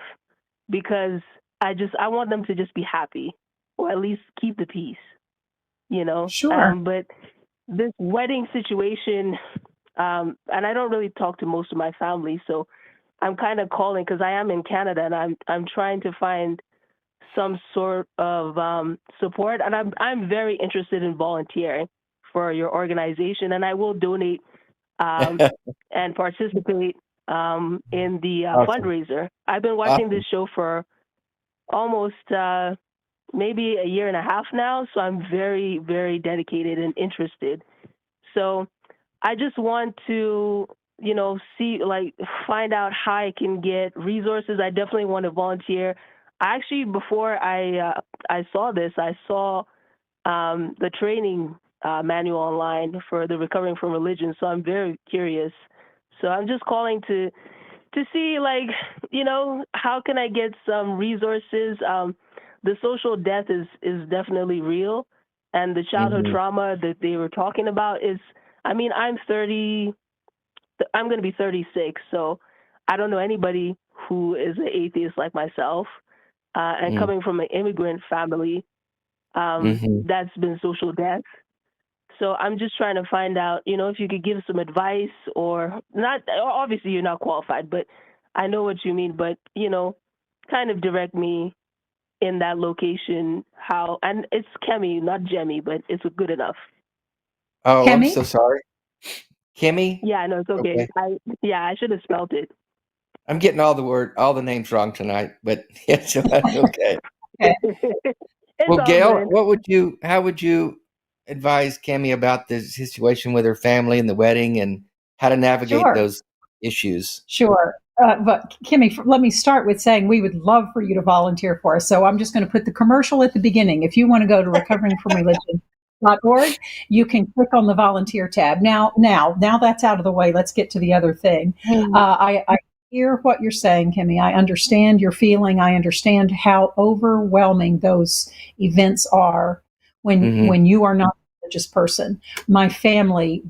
because I want them to just be happy or at least keep the peace, you know. Sure. But this wedding situation, and I don't really talk to most of my family, so I'm kind of calling because I am in Canada and I'm trying to find some sort of support, and I'm very interested in volunteering for your organization, and I will donate and participate in the Awesome. fundraiser. I've been watching this Awesome. show for almost maybe a year and a half now, so I'm very, very dedicated and interested. So I just want to, see, like, find out how I can get resources. I definitely want to volunteer. Actually, before I saw this, I saw the training manual online for the recovering from religion. So I'm very curious. So I'm just calling to see, like, how can I get some resources. The social death is definitely real, and the childhood Hmm. trauma that they were talking about is. I mean, I'm 30. I'm going to be 36, so I don't know anybody who is an atheist like myself. And coming from an immigrant family, Hmm. that's been social death. So I'm just trying to find out, if you could give some advice or not. Obviously, you're not qualified, but I know what you mean. But kind of direct me in that location. How, and it's Cami, not Jemmy, but it's good enough. Oh, I'm Kemi? so sorry. Kimmy? Yeah, no, it's okay. Okay. I should have spelled it. I'm getting all the names wrong tonight, but it's okay. Okay. It's Well, all Gail, good. how would you advise Kimmy about the situation with her family and the wedding and how to navigate Sure. those issues? Sure. But Kimmy, let me start with saying we would love for you to volunteer for us. So I'm just going to put the commercial at the beginning. If you want to go to recoveringfromreligion.org, you can click on the volunteer tab. Now that's out of the way. Let's get to the other thing. I hear what you're saying, Kimmy. I understand your feeling. I understand how overwhelming those events are Hmm. when you are not a religious person. My family,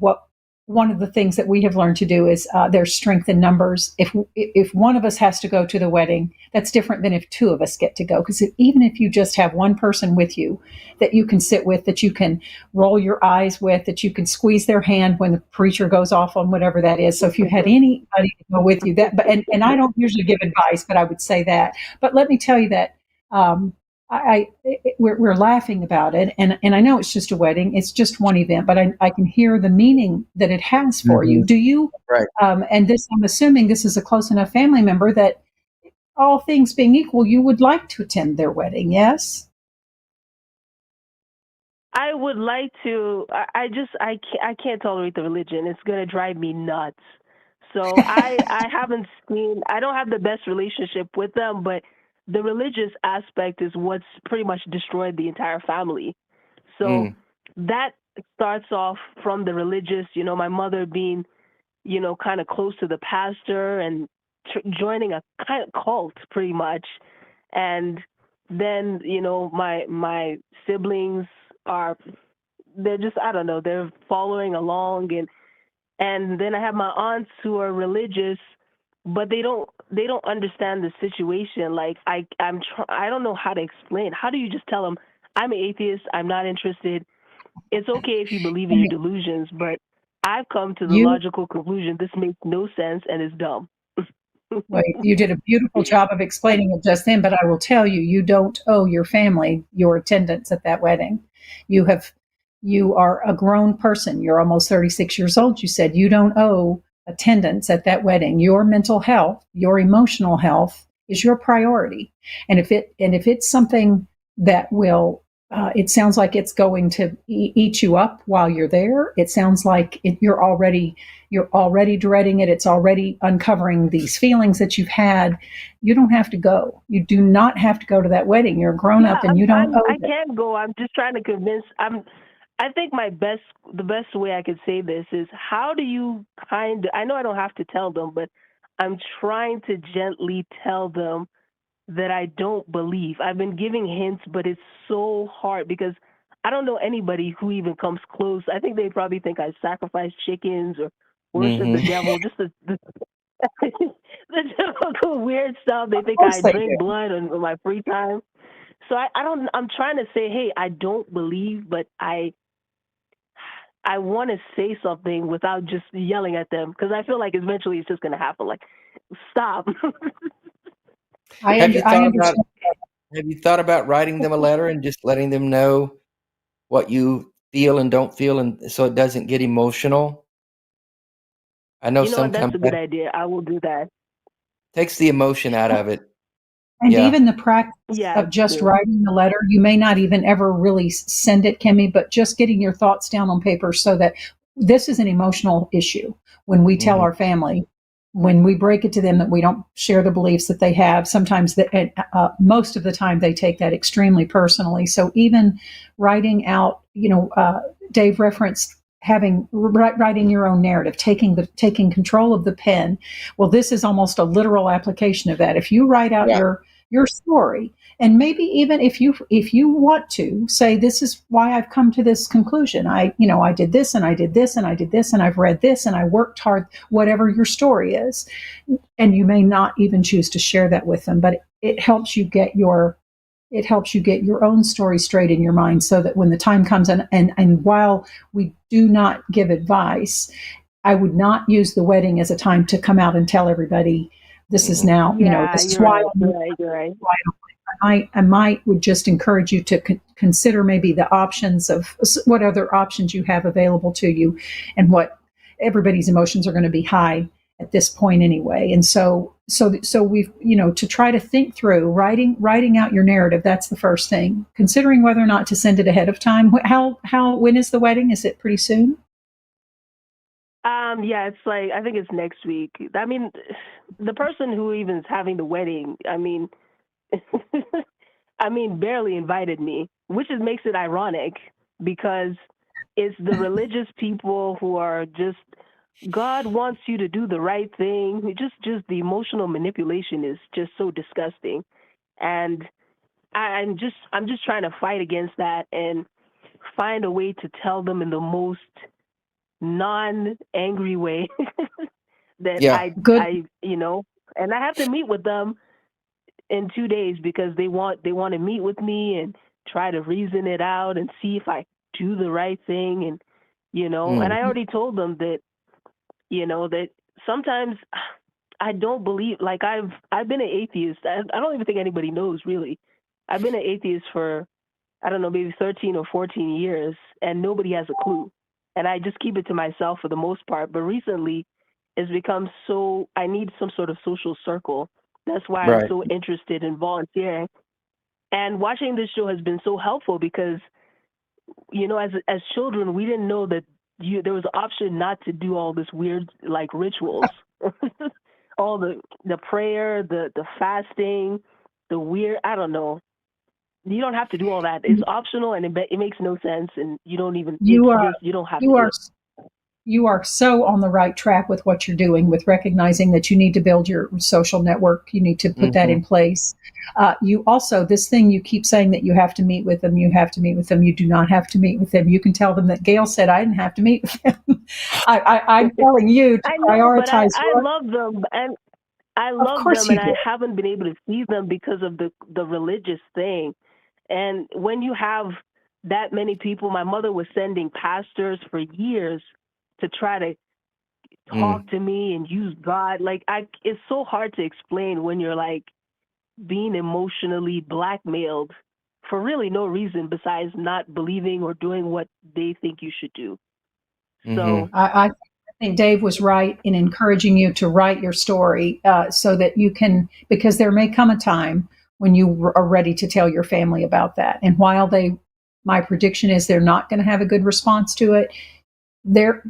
one of the things that we have learned to do is there's strength in numbers. If one of us has to go to the wedding, that's different than if two of us get to go. Because even if you just have one person with you that you can sit with, that you can roll your eyes with, that you can squeeze their hand when the preacher goes off on whatever that is. So if you had anybody to go with you, and I don't usually give advice, but I would say that. But let me tell you that. We're laughing about it, and I know it's just a wedding, it's just one event, but I can hear the meaning that it has for Hmm. you. Do you? Right. And this, I'm assuming, this is a close enough family member that, all things being equal, you would like to attend their wedding. Yes. I would like to. I can't tolerate the religion. It's gonna drive me nuts. So I haven't seen. I don't have the best relationship with them, but the religious aspect is what's pretty much destroyed the entire family. So Mm. that starts off from the religious. My mother being, kind of close to the pastor and joining a kind of cult, pretty much, and then my siblings are, they're just, I don't know, they're following along, and then I have my aunts who are religious, but they don't understand the situation. Like, I don't know how to explain. How do you just tell them, I'm an atheist, I'm not interested. It's okay if you believe in your delusions, but I've come to the You logical conclusion this makes no sense and is dumb. Wait, you did a beautiful job of explaining it just then, but I will tell you, you don't owe your family your attendance at that wedding. You have, you are a grown person. You're almost 36 years old. You said you don't owe attendance at that wedding. Your mental health, your emotional health is your priority. And if it's something that will, it sounds like it's going to eat you up while you're there. It sounds like you're already dreading it. It's already uncovering these feelings that you've had. You don't have to go. You do not have to go to that wedding. You're grown Yeah, up and you don't owe I it. can't go. I'm just trying to convince. I think the best way I could say this is, how do you I know I don't have to tell them, but I'm trying to gently tell them that I don't believe. I've been giving hints, but it's so hard because I don't know anybody who even comes close. I think they probably think I sacrifice chickens or worship the Hmm. devil. Just the the typical weird stuff. They think I drink blood in my free time. So I'm trying to say, hey, I don't believe, but I want to say something without just yelling at them, because I feel like eventually it's just going to happen. Like, stop. Have you thought about writing them a letter and just letting them know what you feel and don't feel, and so it doesn't get emotional? I know sometimes that's a good idea. I will do that. Takes the emotion out of it. And even the practice of just writing the letter, you may not even ever really send it, Cami, but just getting your thoughts down on paper, so that this is an emotional issue. When we tell our family, when we break it to them that we don't share the beliefs that they have, sometimes most of the time they take that extremely personally. So even writing out, Dave referenced writing your own narrative, taking control of the pen. Well, this is almost a literal application of that. If you write out your story, and maybe even if you want to say, this is why I've come to this conclusion. I did this and I did this and I did this and I've read this and I worked hard, whatever your story is. And you may not even choose to share that with them, but it helps you get your own story straight in your mind, so that when the time comes, and while we do not give advice, I would not use the wedding as a time to come out and tell everybody this is now, this is why. You're right. I would just encourage you to consider maybe the options of what other options you have available to you, and what everybody's emotions are going to be high at this point anyway. And so we've, to try to think through writing out your narrative. That's the first thing. Considering whether or not to send it ahead of time. When is the wedding? Is it pretty soon? Yeah, it's like, I think it's next week. I mean, the person who even is having the wedding, barely invited me, which makes it ironic, because it's the religious people who are just, God wants you to do the right thing. Just the emotional manipulation is just so disgusting. And I'm just trying to fight against that and find a way to tell them in the most non-angry way that and I have to meet with them in 2 days, because they want to meet with me and try to reason it out and see if I do the right thing. And and I already told them that that sometimes I don't believe, like I've been an atheist. I don't even think anybody knows, really. I've been an atheist for, I don't know, maybe 13 or 14 years, and nobody has a clue. And I just keep it to myself for the most part. But recently, it's become so, I need some sort of social circle. That's why I'm so interested in volunteering. And watching this show has been so helpful, because, as children, we didn't know that there was an option not to do all this weird, like, rituals. All the prayer, the fasting, the weird, I don't know. You don't have to do all that. It's optional, and it makes no sense, and you don't even, you don't have to do it. You are so on the right track with what you're doing, with recognizing that you need to build your social network. You need to put that in place. You also, this thing you keep saying that you have to meet with them, you have to meet with them. You do not have to meet with them. You can tell them that Gail said I didn't have to meet with them. I'm telling you to prioritize. I love them, and I love them, and I haven't been able to see them because of the religious thing. And when you have that many people, my mother was sending pastors for years to try to talk to me and use God. Like, it's so hard to explain when you're like being emotionally blackmailed for really no reason besides not believing or doing what they think you should do. So I think Dave was right in encouraging you to write your story, so that you can, because there may come a time when you are ready to tell your family about that. And while my prediction is they're not going to have a good response to it, they're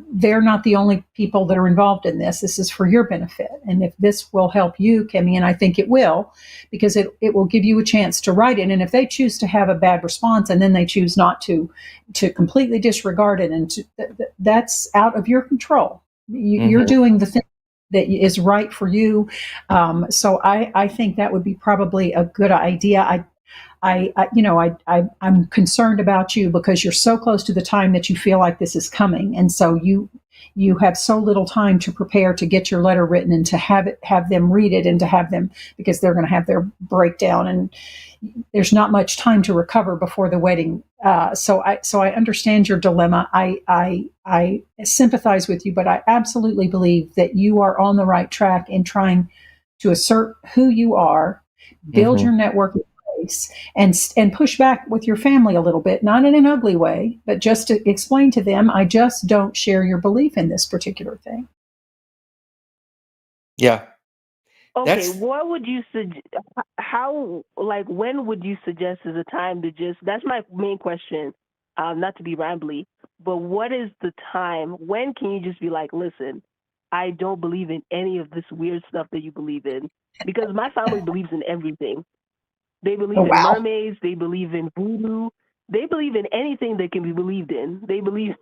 not the only people that are involved in this. This is for your benefit. And if this will help you, Cami, and I think it will, because it will give you a chance to write it. And if they choose to have a bad response and then they choose not to completely disregard it, and that's out of your control. You're doing the thing that is right for you. So I think that would be probably a good idea. I'm concerned about you because you're so close to the time that you feel like this is coming, and so you have so little time to prepare to get your letter written and to have them read it and to have them, because they're going to have their breakdown, and there's not much time to recover before the wedding. So I understand your dilemma. I sympathize with you, but I absolutely believe that you are on the right track in trying to assert who you are, build your network in place, and push back with your family a little bit, not in an ugly way, but just to explain to them, I just don't share your belief in this particular thing. Yeah. Okay, what would you when would you suggest is a time to just, that's my main question, not to be rambly, but what is the time, when can you just be like, listen, I don't believe in any of this weird stuff that you believe in? Because my family believes in everything. They believe in mermaids, they believe in voodoo, they believe in anything that can be believed in. They believe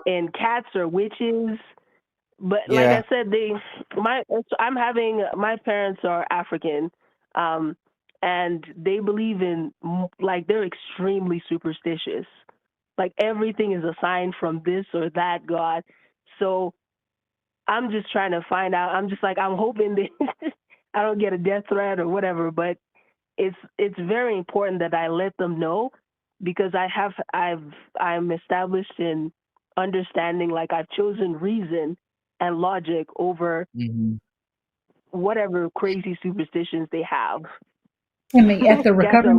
in cats or witches. But like I said, my parents are African, and they believe in, like, they're extremely superstitious. Like, everything is a sign from this or that god. So I'm just trying to find out. I'm just like, I'm hoping that I don't get a death threat or whatever. But it's very important that I let them know, because I'm established in understanding, like, I've chosen reason and logic over whatever crazy superstitions they have. I mean, at the Recovering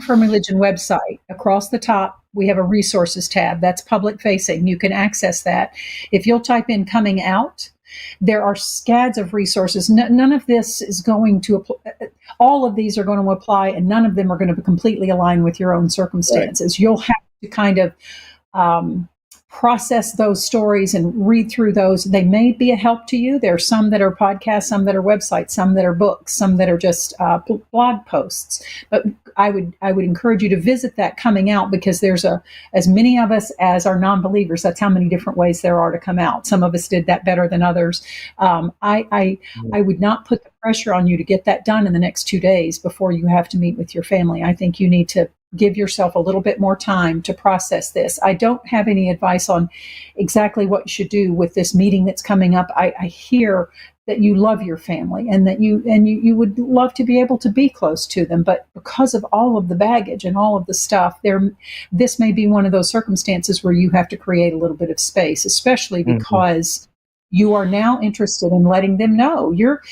from Religion website, across the top, we have a resources tab that's public facing. You can access that. If you'll type in coming out, there are scads of resources. None of this is going to apply. All of these are going to apply, and none of them are going to completely align with your own circumstances. Right. You'll have to kind of process those stories and read through those. They may be a help to you. There are some that are podcasts, some that are websites, some that are books, some that are just blog posts. But I would encourage you to visit that coming out, because there's as many of us as are non-believers. That's how many different ways there are to come out. Some of us did that better than others. I would not put the pressure on you to get that done in the next 2 days before you have to meet with your family. I think you need to give yourself a little bit more time to process this. I don't have any advice on exactly what you should do with this meeting that's coming up. I hear that you love your family and that you would love to be able to be close to them, but because of all of the baggage and all of the stuff, this may be one of those circumstances where you have to create a little bit of space, especially because you are now interested in letting them know you're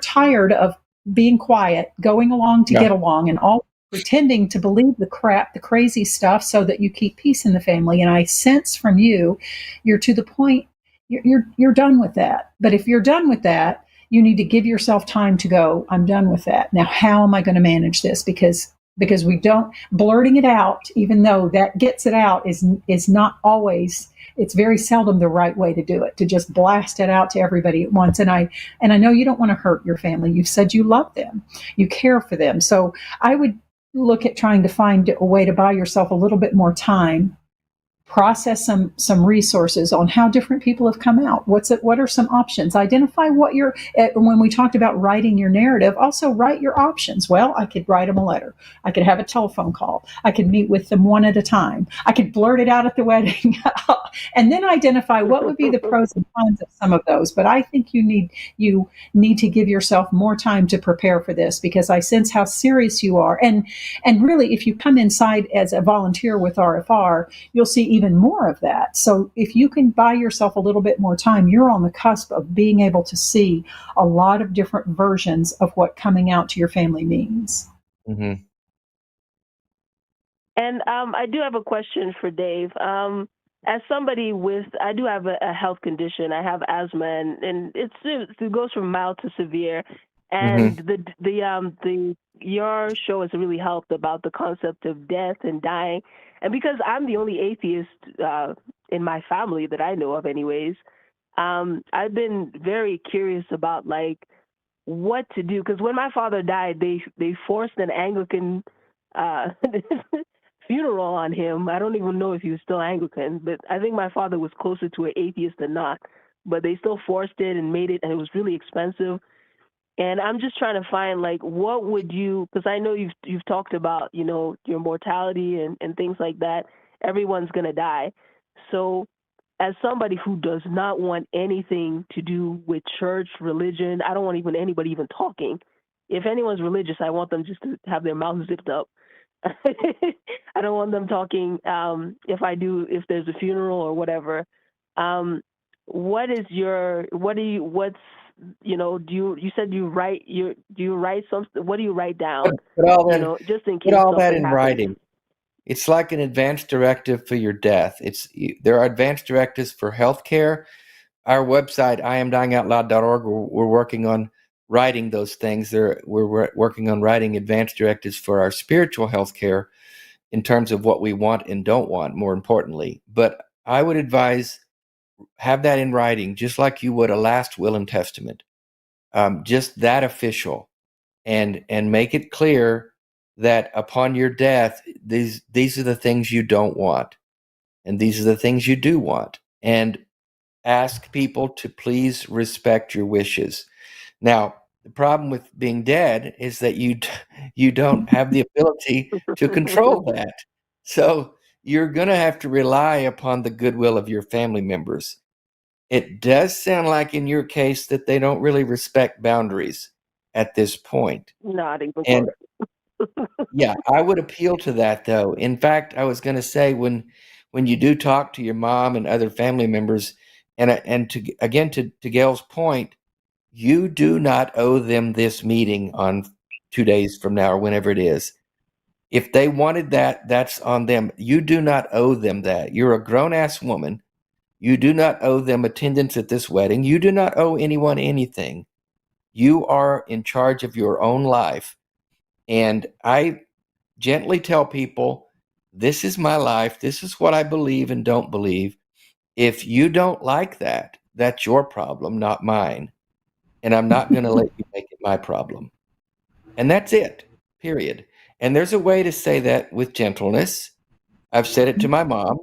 tired of being quiet, going along to get along, and all pretending to believe the crazy stuff so that you keep peace in the family. And I sense from you're to the point, you're done with that. But if you're done with that, you need to give yourself time to go, I'm done with that. Now, how am I going to manage this? Because we don't, blurting it out, even though that gets it out, is not always, it's very seldom the right way to do it, to just blast it out to everybody at once. And I know you don't want to hurt your family. You've said you love them, you care for them. So I would look at trying to find a way to buy yourself a little bit more time, process some resources on how different people have come out. What are some options? Identify what when we talked about writing your narrative, also write your options. Well, I could write them a letter. I could have a telephone call. I could meet with them one at a time. I could blurt it out at the wedding and then identify what would be the pros and cons of some of those. But I think you need to give yourself more time to prepare for this, because I sense how serious you are. And really, if you come inside as a volunteer with RFR, you'll see even more of that. So if you can buy yourself a little bit more time, you're on the cusp of being able to see a lot of different versions of what coming out to your family means. Mm-hmm. And I do have a question for Dave. As somebody I do have a health condition. I have asthma, and it goes from mild to severe. And your show has really helped about the concept of death and dying. And because I'm the only atheist in my family that I know of anyways, I've been very curious about, like, what to do. Because when my father died, they forced an Anglican funeral on him. I don't even know if he was still Anglican, but I think my father was closer to an atheist than not. But they still forced it and made it, and it was really expensive. And I'm just trying to find like what would you, because I know you've talked about, you know, your mortality and things like that. Everyone's gonna die. So as somebody who does not want anything to do with church, religion, I don't want even anybody even talking. If anyone's religious, I want them just to have their mouths zipped up. I don't want them talking. If there's a funeral or whatever, what's you said you write do you write something? What do you write down? Put all that, You know, just in put case all that something in happens. writing. It's like an advance directive for your death. There are advance directives for healthcare. Our website, iamdyingoutloud.org, we're working on writing those things. We're working on writing advance directives for our spiritual healthcare in terms of what we want and don't want, more importantly. But I would advise have that in writing, just like you would a last will and testament. Just that official, and make it clear that upon your death, these are the things you don't want, and these are the things you do want, and ask people to please respect your wishes. Now, the problem with being dead is that you don't have the ability to control that. So you're going to have to rely upon the goodwill of your family members. It does sound like in your case that they don't really respect boundaries at this point. Not even And close. yeah, I would appeal to that though. In fact, I was going to say when you do talk to your mom and other family members, and to Gail's point, you do not owe them this meeting on 2 days from now or whenever it is. If they wanted that, that's on them. You do not owe them that. You're a grown-ass woman. You do not owe them attendance at this wedding. You do not owe anyone anything. You are in charge of your own life. And I gently tell people, this is my life. This is what I believe and don't believe. If you don't like that, that's your problem, not mine. And I'm not going to let you make it my problem. And that's it, period. And there's a way to say that with gentleness. I've said it to my mom.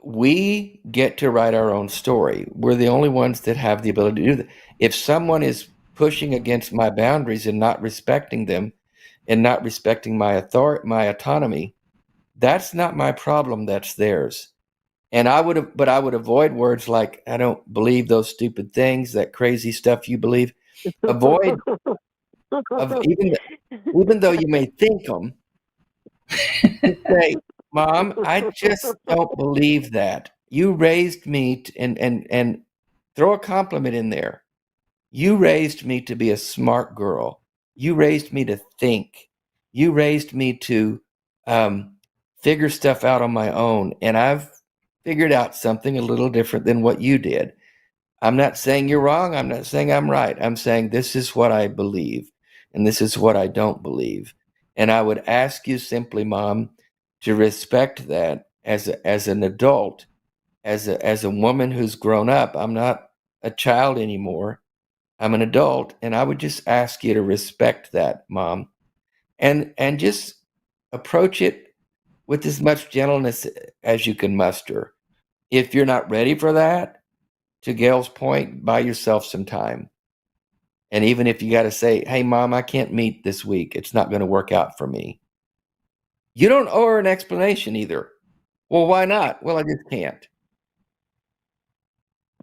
We get to write our own story. We're the only ones that have the ability to do that. If someone is pushing against my boundaries and not respecting them and not respecting my authority, my autonomy, that's not my problem, that's theirs. And I would avoid words like, I don't believe those stupid things, that crazy stuff you believe. Avoid of even though you may think them, just say, Mom, I just don't believe that. You raised me and throw a compliment in there. You raised me to be a smart girl. You raised me to think. You raised me to figure stuff out on my own. And I've figured out something a little different than what you did. I'm not saying you're wrong. I'm not saying I'm right. I'm saying this is what I believe and this is what I don't believe. And I would ask you simply, Mom, to respect that as an adult, as a woman who's grown up. I'm not a child anymore. I'm an adult, and I would just ask you to respect that, Mom, and just approach it with as much gentleness as you can muster. If you're not ready for that, to Gail's point, buy yourself some time. And even if you got to say, hey, Mom, I can't meet this week, it's not going to work out for me. You don't owe her an explanation either. Well, why not? Well, I just can't.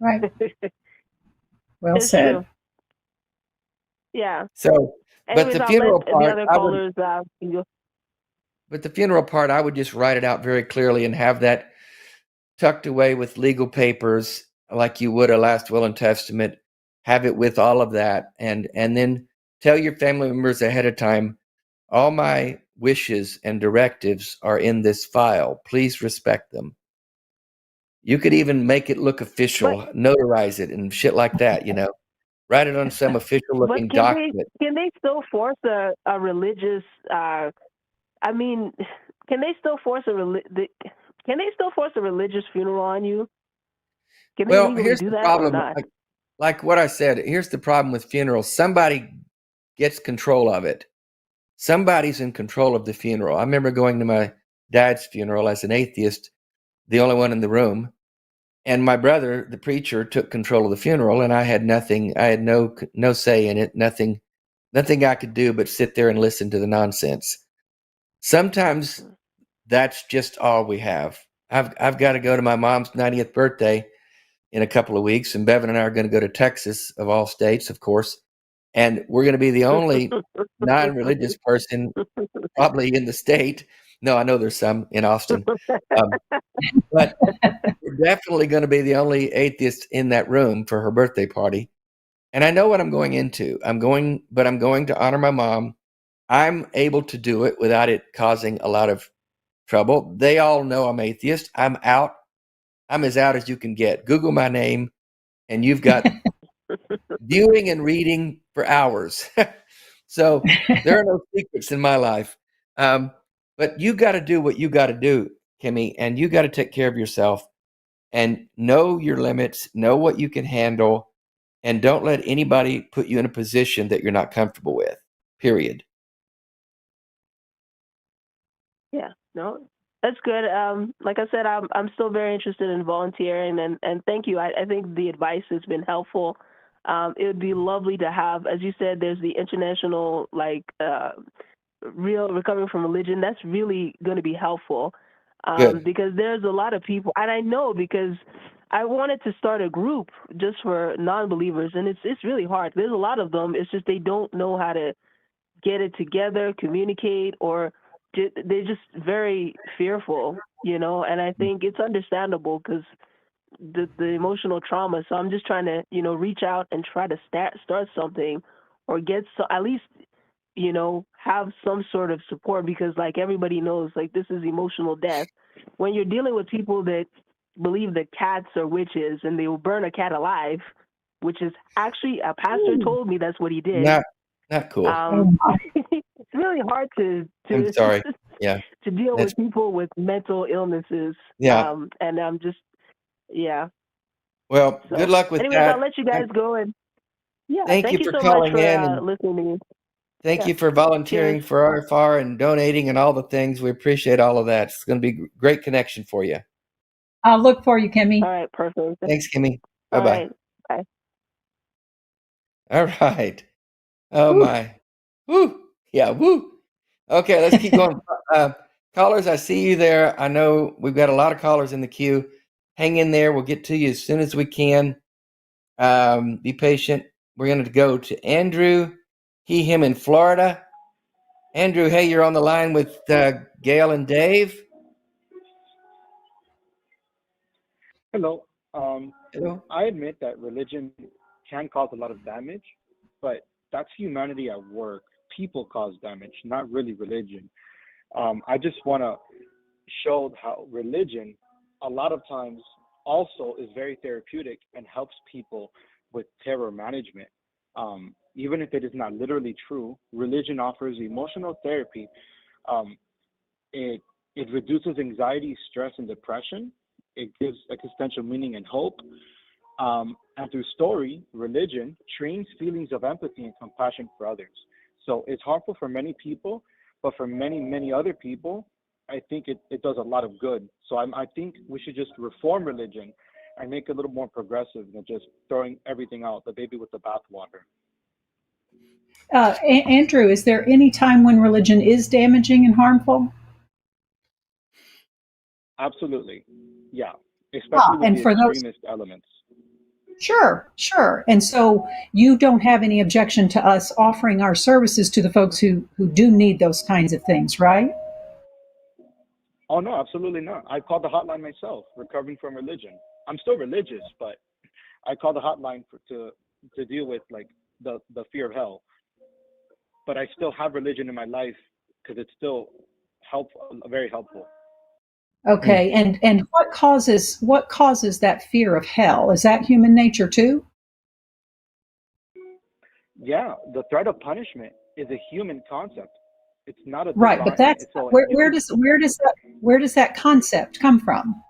Right. Well It's said. true. Yeah. So, but Anyways, the I'll funeral let the part, other callers go. but the funeral part, I would just write it out very clearly and have that tucked away with legal papers like you would a last will and testament. Have it with all of that, and then tell your family members ahead of time, all my wishes and directives are in this file. Please respect them. You could even make it look official, notarize it and shit like that, write it on some official But looking document. can they still force a religious? I mean, can they still force Can they still force a religious funeral on you? Can they legally Here's do the that problem. or not? Like what I said, here's the problem with funerals. Somebody gets control of it. Somebody's in control of the funeral. I remember going to my dad's funeral as an atheist, the only one in the room. And my brother, the preacher, took control of the funeral, and I had nothing. I had no say in it. Nothing I could do but sit there and listen to the nonsense. Sometimes that's just all we have. I've got to go to my mom's 90th birthday in a couple of weeks, and Bevan and I are going to go to Texas, of all states, of course, and we're going to be the only non-religious person probably in the state. No, I know there's some in Austin, but we're definitely going to be the only atheist in that room for her birthday party. And I know what I'm going into. I'm going to honor my mom. I'm able to do it without it causing a lot of trouble. They all know I'm atheist. I'm out. I'm as out as you can get. Google my name, and you've got viewing and reading for hours. So there are no secrets in my life. But you got to do what you got to do, Kimmy, and you got to take care of yourself and know your limits, know what you can handle, and don't let anybody put you in a position that you're not comfortable with, period. Yeah, no, that's good. Like I said, I'm still very interested in volunteering, and thank you. I think the advice has been helpful. It would be lovely to have, as you said, there's the international, real recovering from religion. That's really going to be helpful because there's a lot of people, and I know because I wanted to start a group just for non-believers, and it's really hard. There's a lot of them. It's just they don't know how to get it together, communicate, or they're just very fearful, and I think it's understandable because the emotional trauma. So I'm just trying to, reach out and try to start something or get at least, have some sort of support because like everybody knows, like this is emotional death. When you're dealing with people that believe that cats are witches and they will burn a cat alive, which is actually a pastor told me that's what he did. Not cool. It's really hard to I'm sorry. Yeah. to deal with people with mental illnesses. Yeah. And I'm just, yeah. Well, good luck with anyways, that. I'll let you guys go and thank you for so calling much for in and listening to me. thank you for volunteering for RFR and donating and all the things. We appreciate all of that. It's going to be a great connection for you. I'll look for you, Kimmy. All right, perfect. Thanks, Kimmy. Bye-bye. Bye. All right. Oh, woo. My. Woo. Yeah, woo. Okay, let's keep going. Callers, I see you there. I know we've got a lot of callers in the queue. Hang in there. We'll get to you as soon as we can. Be patient. We're going to go to Andrew, him in Florida. Andrew, hey, you're on the line with Gail and Dave. Hello. Hello. I admit that religion can cause a lot of damage, but that's humanity at work. People cause damage, not really religion. I just want to show how religion, a lot of times, also is very therapeutic and helps people with terror management. Even if it is not literally true, religion offers emotional therapy. It reduces anxiety, stress, and depression. It gives existential meaning and hope. And through story, religion trains feelings of empathy and compassion for others. So it's harmful for many people, but for many, many other people, I think it does a lot of good. So I think we should just reform religion and make it a little more progressive than just throwing everything out, the baby with the bathwater. Andrew, is there any time when religion is damaging and harmful? Absolutely. Yeah. Especially with the extremist elements. Sure. And so you don't have any objection to us offering our services to the folks who do need those kinds of things, right? Oh, no, absolutely not. I called the hotline myself, recovering from religion. I'm still religious, but I called the hotline to deal with like the fear of hell. But I still have religion in my life because it's still helpful, very helpful. Okay, and what causes that fear of hell? Is that human nature too? Yeah, the threat of punishment is a human concept. It's not a right, but that's where does that concept come from?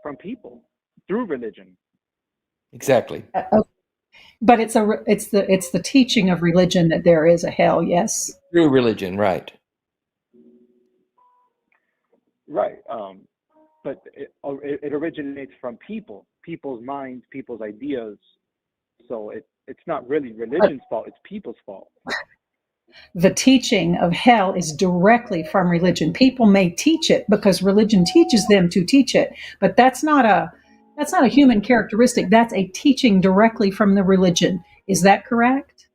From people through religion. Exactly. But it's the teaching of religion that there is a hell. Yes. Through religion, right? Right. but it originates from people's minds, people's ideas. So it's not really religion's fault, it's people's fault. The teaching of hell is directly from religion. People may teach it because religion teaches them to teach it, but that's not a human characteristic. That's a teaching directly from the religion. Is that correct?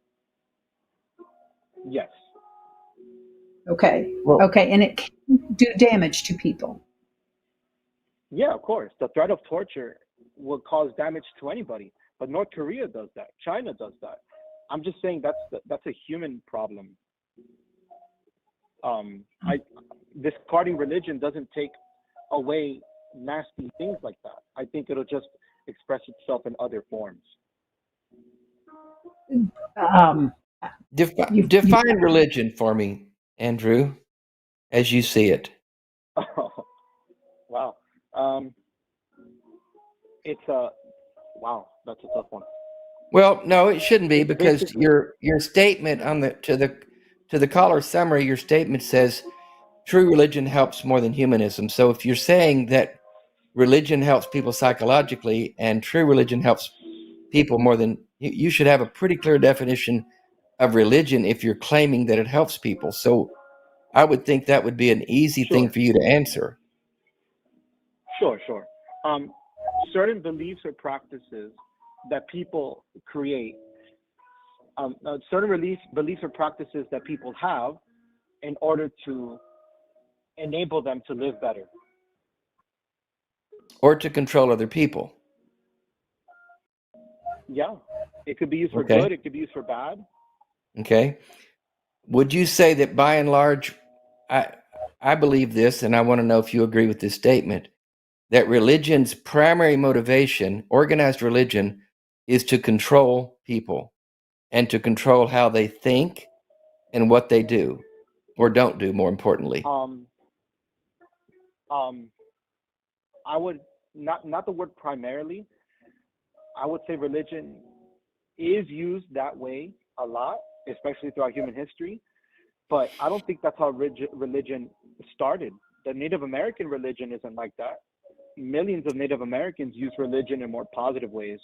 Yes. Okay. Well, Okay, and it can do damage to people. Yeah, of course. The threat of torture will cause damage to anybody. But North Korea does that. China does that. I'm just saying that's a human problem. Discarding religion doesn't take away nasty things like that. I think it'll just express itself in other forms. Um, define religion for me, Andrew, as you see it. Oh, wow. That's a tough one. Well, no, it shouldn't be, because Basically, your statement on to the caller summary, your statement says true religion helps more than humanism. So if you're saying that religion helps people psychologically and true religion helps people more than, you should have a pretty clear definition of religion if you're claiming that it helps people. So I would think that would be an easy thing sure, for you to answer. sure. Certain beliefs or practices that people create, certain beliefs or practices that people have in order to enable them to live better. Or to control other people. Yeah. It could be used for Okay. good, it could be used for bad. Okay. Would you say that by and large, I believe this, and I want to know if you agree with this statement, that religion's primary motivation, organized religion, is to control people and to control how they think and what they do or don't do, more importantly? I would not the word primarily. I would say religion is used that way a lot, especially throughout human history. But I don't think that's how religion started. The Native American religion isn't like that. Millions of Native Americans use religion in more positive ways.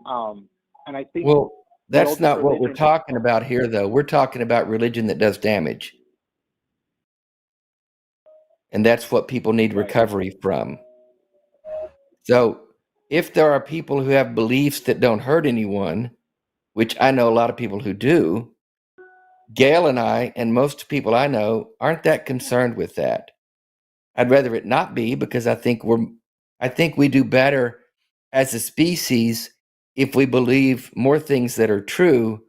And I think Well, that's oldest not what we're religion, talking about here, though. We're talking about religion that does damage. And that's what people need right? recovery from. So if there are people who have beliefs that don't hurt anyone, which I know a lot of people who do, Gail and I, and most people I know, aren't that concerned with that. I'd rather it not be, because I think we do better as a species if we believe more things that are true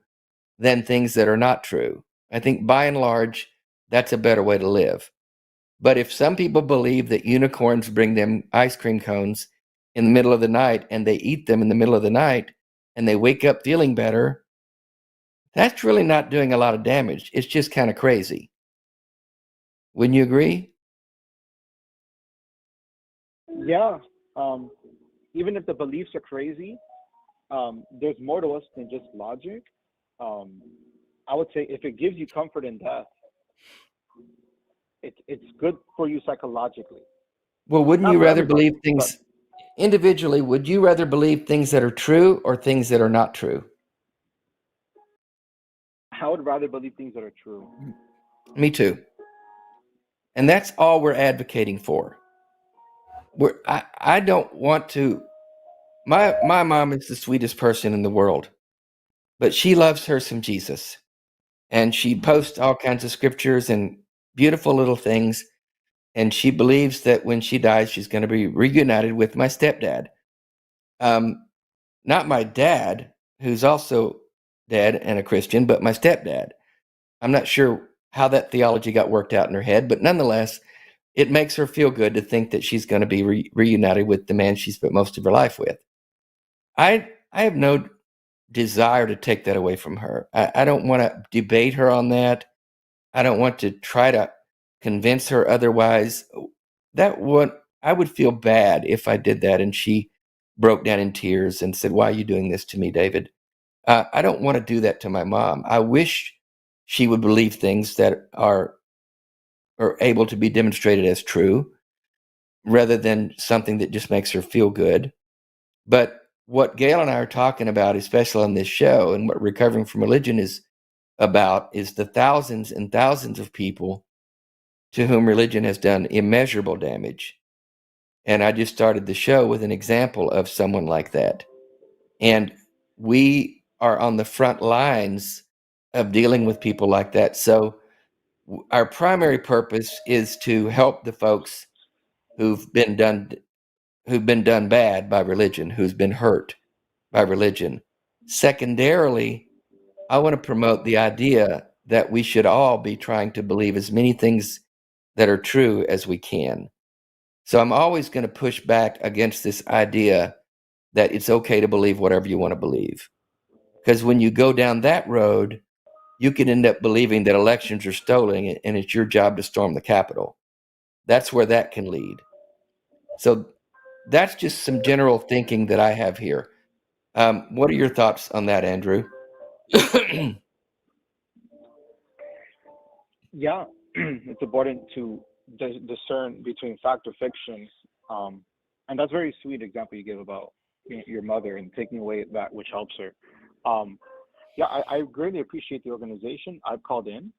than things that are not true. I think by and large, that's a better way to live. But if some people believe that unicorns bring them ice cream cones in the middle of the night and they eat them in the middle of the night and they wake up feeling better, that's really not doing a lot of damage. It's just kind of crazy. Wouldn't you agree? Yeah. Even if the beliefs are crazy, there's more to us than just logic. I would say if it gives you comfort in death, it's good for you psychologically. Well, wouldn't Not you for rather everybody, believe things individually? Would you rather believe things that are true or things that are not true? I would rather believe things that are true. Me too. And that's all we're advocating for. I don't want to. My mom is the sweetest person in the world, but she loves her some Jesus, and she posts all kinds of scriptures and beautiful little things. And she believes that when she dies, she's going to be reunited with my stepdad. Not my dad, who's also dead and a Christian, but my stepdad. I'm not sure how that theology got worked out in her head, but nonetheless, it makes her feel good to think that she's going to be reunited with the man she spent most of her life with. I have no desire to take that away from her. I don't want to debate her on that. I don't want to try to convince her otherwise. I would feel bad if I did that and she broke down in tears and said, "Why are you doing this to me, David?" I don't want to do that to my mom. I wish she would believe things that are able to be demonstrated as true. rather than something that just makes her feel good. But what Gail and I are talking about, especially on this show, and what Recovering from Religion is about, is the thousands and thousands of people to whom religion has done immeasurable damage. And I just started the show with an example of someone like that. And we are on the front lines of dealing with people like that. So our primary purpose is to help the folks who've been done bad by religion, who's been hurt by religion. Secondarily, I want to promote the idea that we should all be trying to believe as many things that are true as we can. So I'm always going to push back against this idea that it's okay to believe whatever you want to believe. Because when you go down that road, you can end up believing that elections are stolen and it's your job to storm the Capitol. That's where that can lead. So that's just some general thinking that I have here. What are your thoughts on that, Andrew? Yeah, it's important to discern between fact or fiction. And that's a very sweet example you gave about your mother and taking away that which helps her. Yeah, I greatly appreciate the organization. I've called in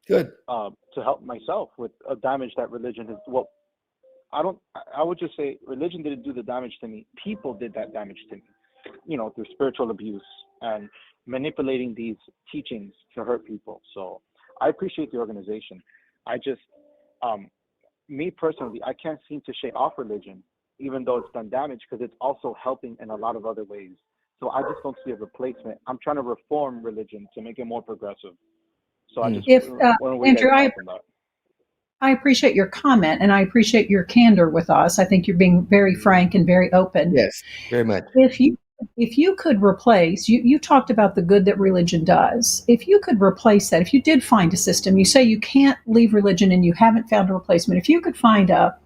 Good. To help myself with a damage that religion has. Well, I would just say religion didn't do the damage to me. People did that damage to me, through spiritual abuse and manipulating these teachings to hurt people. So I appreciate the organization. I just, me personally, I can't seem to shake off religion, even though it's done damage, because it's also helping in a lot of other ways. So I just don't see a replacement. I'm trying to reform religion to make it more progressive. So I just Andrew, I appreciate your comment and I appreciate your candor with us. I think you're being very frank and very open. Yes, very much. If you could replace, you talked about the good that religion does. If you could replace that, if you did find a system, you say you can't leave religion and you haven't found a replacement. If you could find a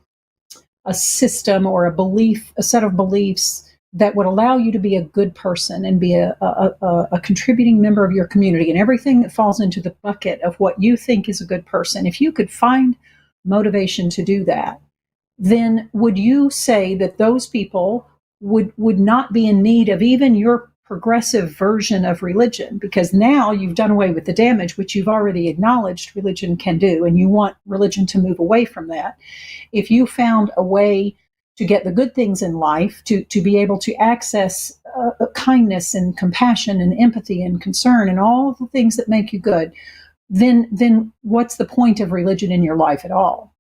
system or a set of beliefs that would allow you to be a good person and be a contributing member of your community and everything that falls into the bucket of what you think is a good person, if you could find motivation to do that, then would you say that those people would not be in need of even your progressive version of religion? Because now you've done away with the damage, which you've already acknowledged religion can do, and you want religion to move away from that. If you found a way to get the good things in life, to be able to access kindness and compassion and empathy and concern and all of the things that make you good, then what's the point of religion in your life at all?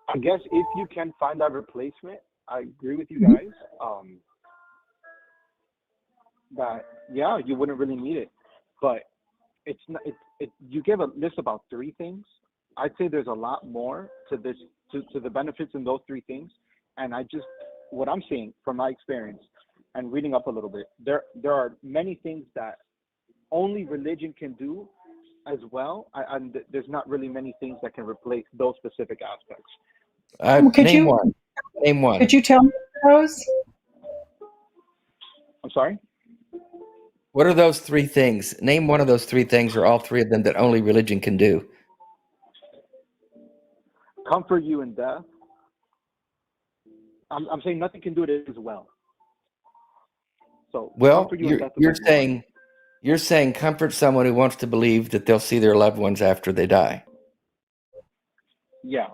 I guess if you can find that replacement, I agree with you guys. That you wouldn't really need it, but it's not. You give a list about 3 things. I'd say there's a lot more to this, to the benefits in those 3 things. And what I'm seeing from my experience and reading up a little bit, there are many things that only religion can do as well. And there's not really many things that can replace those specific aspects. Name one. Could you tell me those? I'm sorry? What are those 3 things? Name one of those 3 things, or all 3 of them, that only religion can do. Comfort you in death. I'm saying nothing can do it as well. So you're saying comfort someone who wants to believe that they'll see their loved ones after they die. Yeah.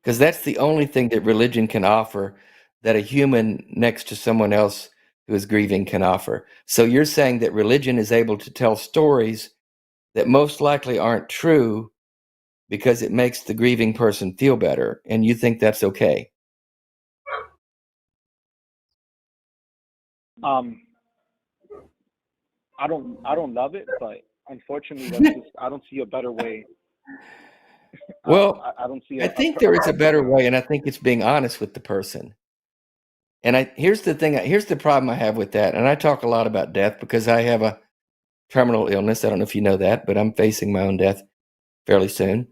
Because that's the only thing that religion can offer that a human next to someone else who is grieving can offer. So you're saying that religion is able to tell stories that most likely aren't true because it makes the grieving person feel better, and you think that's okay? I don't love it, but unfortunately, that's just, I don't see a better way. Well, I don't see. I think there is a better way, and I think it's being honest with the person. And here's the problem I have with that. And I talk a lot about death because I have a terminal illness. I don't know if you know that, but I'm facing my own death fairly soon.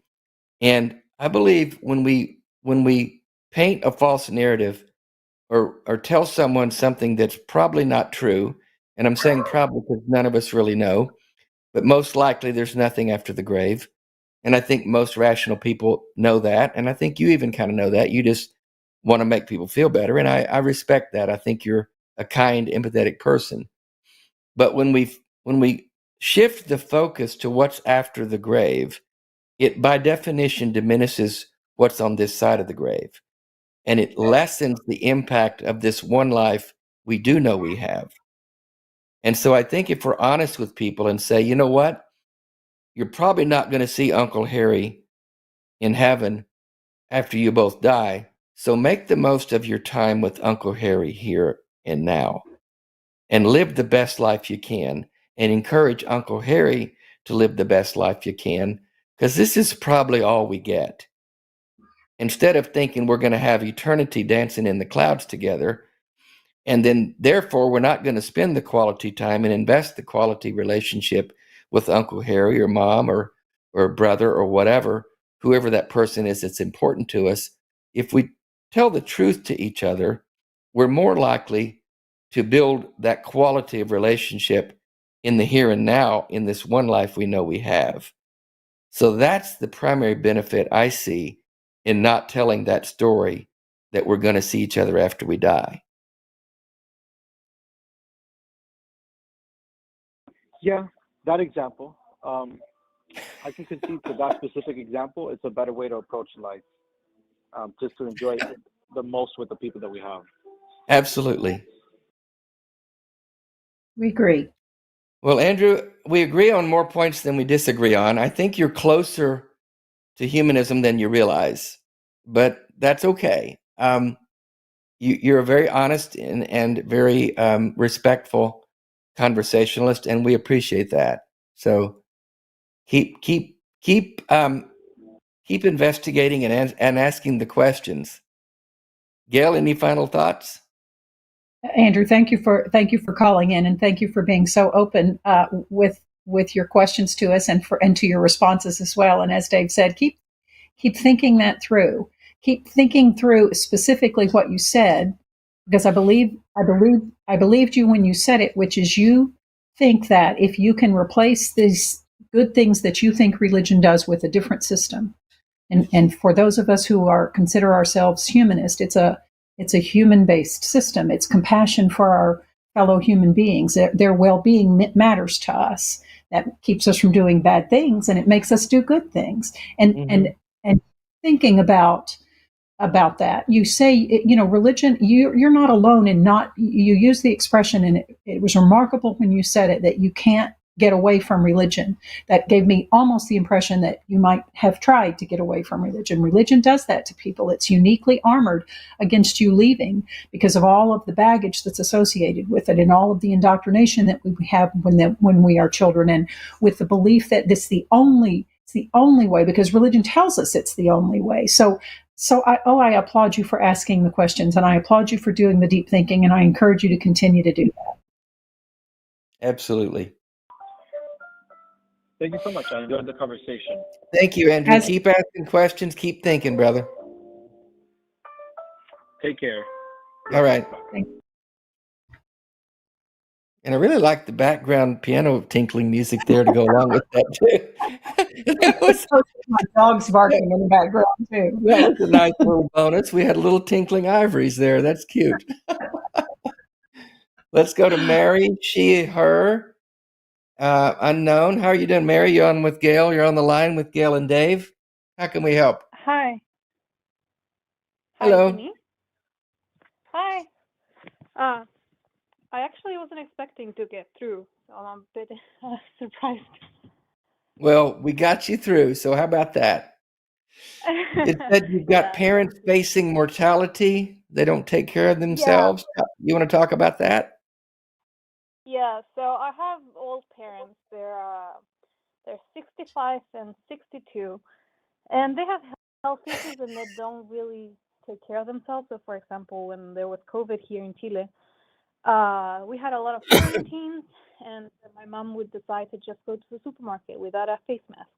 And I believe when we paint a false narrative or tell someone something that's probably not true, and I'm saying probably because none of us really know, but most likely there's nothing after the grave. And I think most rational people know that. And I think you even kind of know that. You just want to make people feel better. And I respect that. I think you're a kind, empathetic person. But when we shift the focus to what's after the grave, it by definition diminishes what's on this side of the grave. And it lessens the impact of this one life we do know we have. And so I think if we're honest with people and say, you know what, you're probably not going to see Uncle Harry in heaven after you both die. So make the most of your time with Uncle Harry here and now and live the best life you can and encourage Uncle Harry to live the best life you can, because this is probably all we get. Instead of thinking we're going to have eternity dancing in the clouds together, and then therefore we're not going to spend the quality time and invest the quality relationship with Uncle Harry or mom or brother or whatever, whoever that person is that's important to us. If we tell the truth to each other, we're more likely to build that quality of relationship in the here and now in this one life we know we have. So that's the primary benefit I see in not telling that story that we're going to see each other after we die. Yeah, that example. I can concede to that specific example. It's a better way to approach life, just to enjoy it the most with the people that we have. Absolutely. We agree. Well, Andrew, we agree on more points than we disagree on. I think you're closer to humanism than you realize, but that's okay. You're a very honest and very respectful conversationalist, and we appreciate that. So keep investigating and asking the questions. Gail, any final thoughts? Andrew, thank you for calling in, and thank you for being so open with your questions to us and to your responses as well. And as Dave said, keep thinking that through. Keep thinking through specifically what you said, because I believed you when you said it, which is you think that if you can replace these good things that you think religion does with a different system, and for those of us who consider ourselves humanist, it's a human-based system. It's compassion for our fellow human beings. Their well-being matters to us. That keeps us from doing bad things, and it makes us do good things. And thinking about that, you say, religion. You're not alone in not. You use the expression, and it was remarkable when you said it, that you can't get away from religion. That gave me almost the impression that you might have tried to get away from religion. Religion does that to people. It's uniquely armored against you leaving because of all of the baggage that's associated with it and all of the indoctrination that we have when we are children, and with the belief that it's the only way, because religion tells us it's the only way. So I applaud you for asking the questions, and I applaud you for doing the deep thinking, and I encourage you to continue to do that. Absolutely. Thank you so much. I enjoyed the conversation. Thank you, Andrew. Keep asking questions. Keep thinking, brother. Take care. All right. And I really like the background piano tinkling music there to go along with that, too. My dog's barking in the background, too. That was a nice little bonus. We had little tinkling ivories there. That's cute. Let's go to Mary, she, her. Unknown. How are you doing, Mary? You on with Gail? You're on the line with Gail and Dave. How can we help? Hi. Hello. Hi, me? Hi. I actually wasn't expecting to get through, so I'm a bit surprised. Well, we got you through, so how about that? It said you've got parents facing mortality. They don't take care of themselves. Yeah. You want to talk about that? Yeah, so I have old parents. They're 65 and 62, and they have health issues and they don't really take care of themselves. So, for example, when there was COVID here in Chile, we had a lot of quarantines, and my mom would decide to just go to the supermarket without a face mask.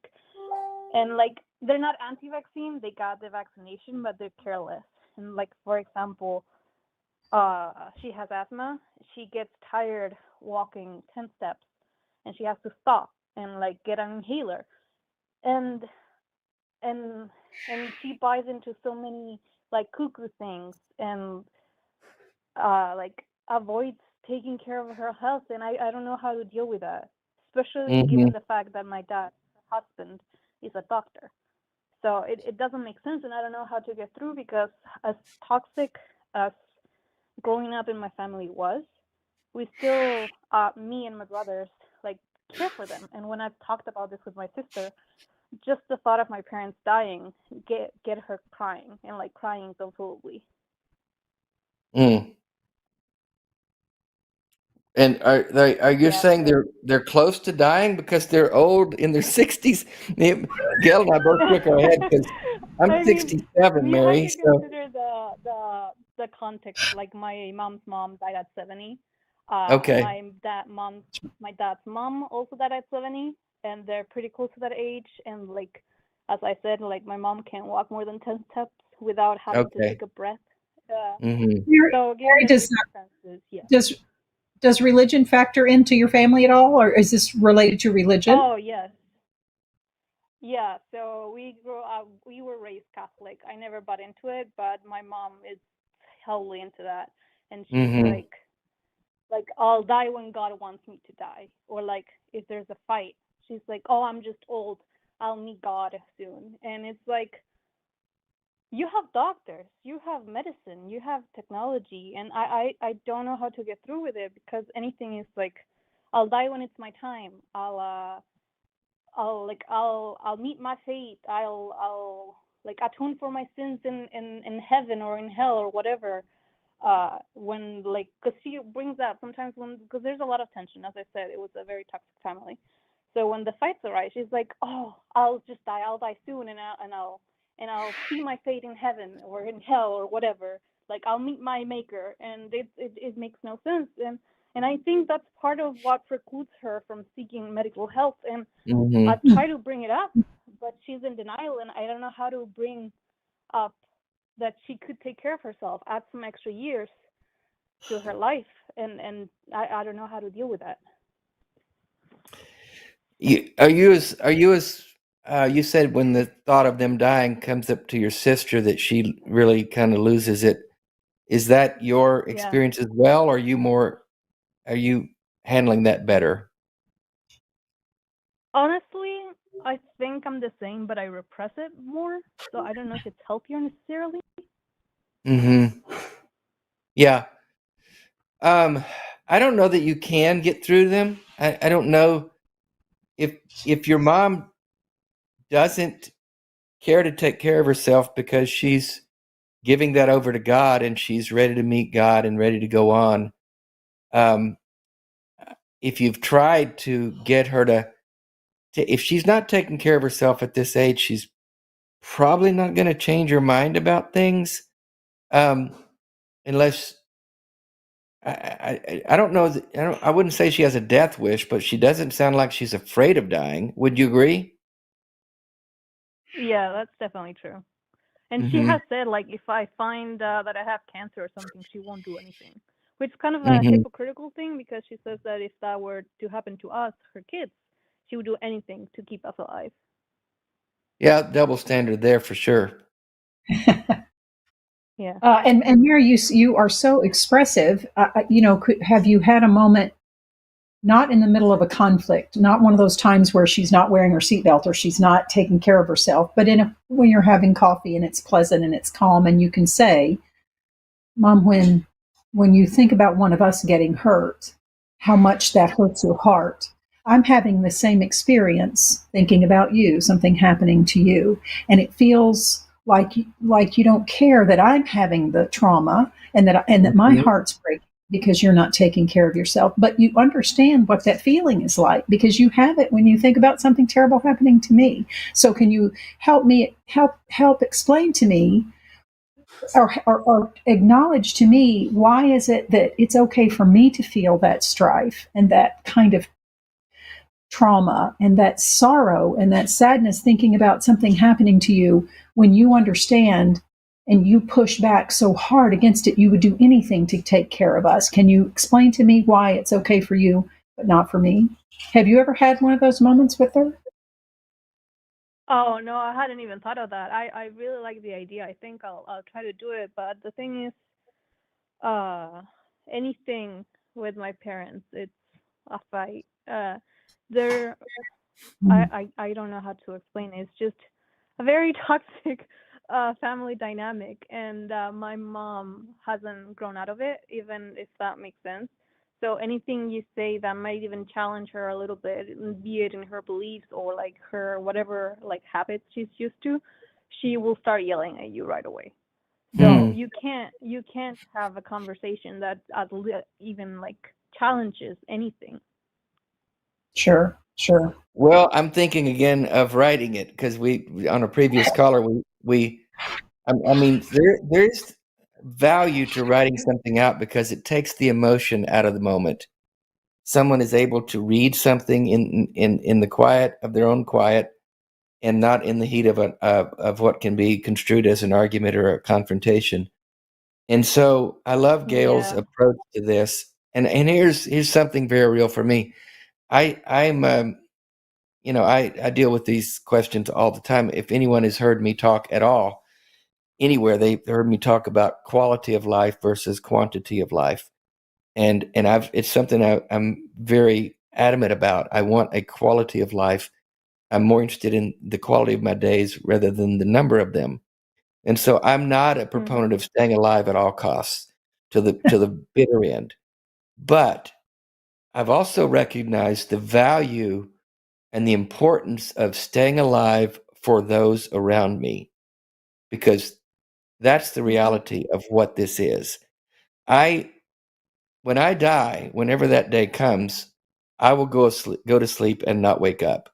And they're not anti-vaccine, they got the vaccination, but they're careless. And for example, she has asthma. She gets tired walking 10 steps, and she has to stop and get an inhaler. And and she buys into so many like cuckoo things, and like avoids taking care of her health, and I don't know how to deal with that, especially given the fact that my dad, her husband, is a doctor. So it doesn't make sense, and I don't know how to get through, because as toxic as growing up in my family was, we still, me and my brothers, like, care for them. And when I've talked about this with my sister, just the thought of my parents dying get her crying, and like crying completely. Mm. And are you saying they're close to dying because they're old in their 60s? Gail and I both shook our head because I'm 67, you Mary. have to consider the context. Like, my mom's mom died at 70. Okay. My dad's mom also died at 70, and they're pretty close to that age. And like, as I said, like, my mom can't walk more than 10 steps without having to take a breath. So Mary, yes. Does religion factor into your family at all, or is this related to religion? Oh, yes. Yeah, so we grew up, we were raised Catholic. I never bought into it, but my mom is heavily into that. And she's like, I'll die when God wants me to die. Or like, if there's a fight, she's like, oh, I'm just old, I'll meet God soon. And it's like, you have doctors, you have medicine, you have technology, and I don't know how to get through with it, because anything is like, I'll die when it's my time. I'll meet my fate. I'll like atone for my sins in heaven or in hell or whatever. When, like, because she brings up sometimes, because there's a lot of tension. As I said, it was a very toxic family. So when the fights arise, she's like, oh, I'll just die. I'll die soon, and I'll see my fate in heaven or in hell or whatever. Like, I'll meet my maker, and it makes no sense. And I think that's part of what precludes her from seeking medical help. And I've tried to bring it up, but she's in denial, and I don't know how to bring up that she could take care of herself, add some extra years to her life, and I don't know how to deal with that. You said when the thought of them dying comes up to your sister that she really kind of loses it. Is that your experience as well, or are you handling that better? Honestly, I think I'm the same, but I repress it more. So I don't know if it's healthier necessarily. Yeah. I don't know that you can get through them. I don't know if your mom doesn't care to take care of herself because she's giving that over to God and she's ready to meet God and ready to go on. If you've tried to get her to if she's not taking care of herself at this age, she's probably not going to change her mind about things, unless I don't know. I wouldn't say she has a death wish, but she doesn't sound like she's afraid of dying. Would you agree? Yeah, that's definitely true. And she has said, like, if I find that I have cancer or something, she won't do anything. Which is kind of a hypocritical thing, because she says that if that were to happen to us, her kids, she would do anything to keep us alive. Yeah, double standard there for sure. Yeah. And Mary, you are so expressive. Have you had a moment, not in the middle of a conflict, not one of those times where she's not wearing her seatbelt or she's not taking care of herself, but when you're having coffee and it's pleasant and it's calm, and you can say, Mom, when you think about one of us getting hurt, how much that hurts your heart. I'm having the same experience thinking about you, something happening to you, and it feels like you don't care that I'm having the trauma and that my heart's breaking because you're not taking care of yourself. But you understand what that feeling is like because you have it when you think about something terrible happening to me. So can you help explain to me or acknowledge to me, why is it that it's okay for me to feel that strife and that kind of trauma and that sorrow and that sadness thinking about something happening to you, when you understand and you push back so hard against it, you would do anything to take care of us? Can you explain to me why it's okay for you but not for me? Have you ever had one of those moments with her? Oh no, I hadn't even thought of that. I really like the idea. I think I'll try to do it. But the thing is, uh, anything with my parents, it's a fight. They're I don't know how to explain it. It's just a very toxic family dynamic, and my mom hasn't grown out of it, even if that makes sense. So anything you say that might even challenge her a little bit, be it in her beliefs or like her whatever like habits she's used to, she will start yelling at you right away. So Hmm. you can't have a conversation that even like challenges anything. Sure, sure. Well, I'm thinking again of writing it because we on a previous caller I mean there's value to writing something out because it takes the emotion out of the moment. Someone is able to read something in the quiet of their own quiet and not in the heat of what can be construed as an argument or a confrontation. And so I love Gail's Yeah. approach to this. And here's something very real for me. I'm I deal with these questions all the time. If anyone has heard me talk at all anywhere, they've heard me talk about quality of life versus quantity of life. And it's something I'm very adamant about. I want a quality of life. I'm more interested in the quality of my days rather than the number of them. And so I'm not a Mhm. proponent of staying alive at all costs to the bitter end. But I've also recognized the value and the importance of staying alive for those around me because that's the Mhm. reality of what this is. I When I die, whenever that day comes, I will go to sleep and not wake up.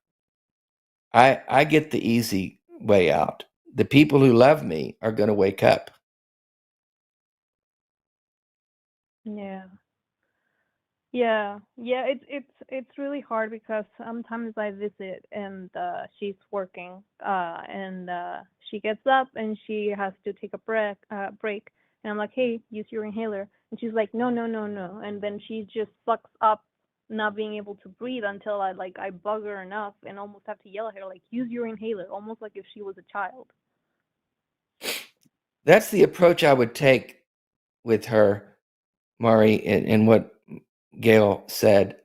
I get the easy way out. The people who love me are going to wake up. Yeah. Yeah, it's really hard because sometimes I visit and she's working and she gets up and she has to take a break and I'm like, "Hey, use your inhaler." And she's like, "No, no, no, no." And then she just sucks up not being able to breathe until I bug her enough and almost have to yell at her like, "Use your inhaler," almost like if she was a child. That's the approach I would take with her, Mari, in what Gail said.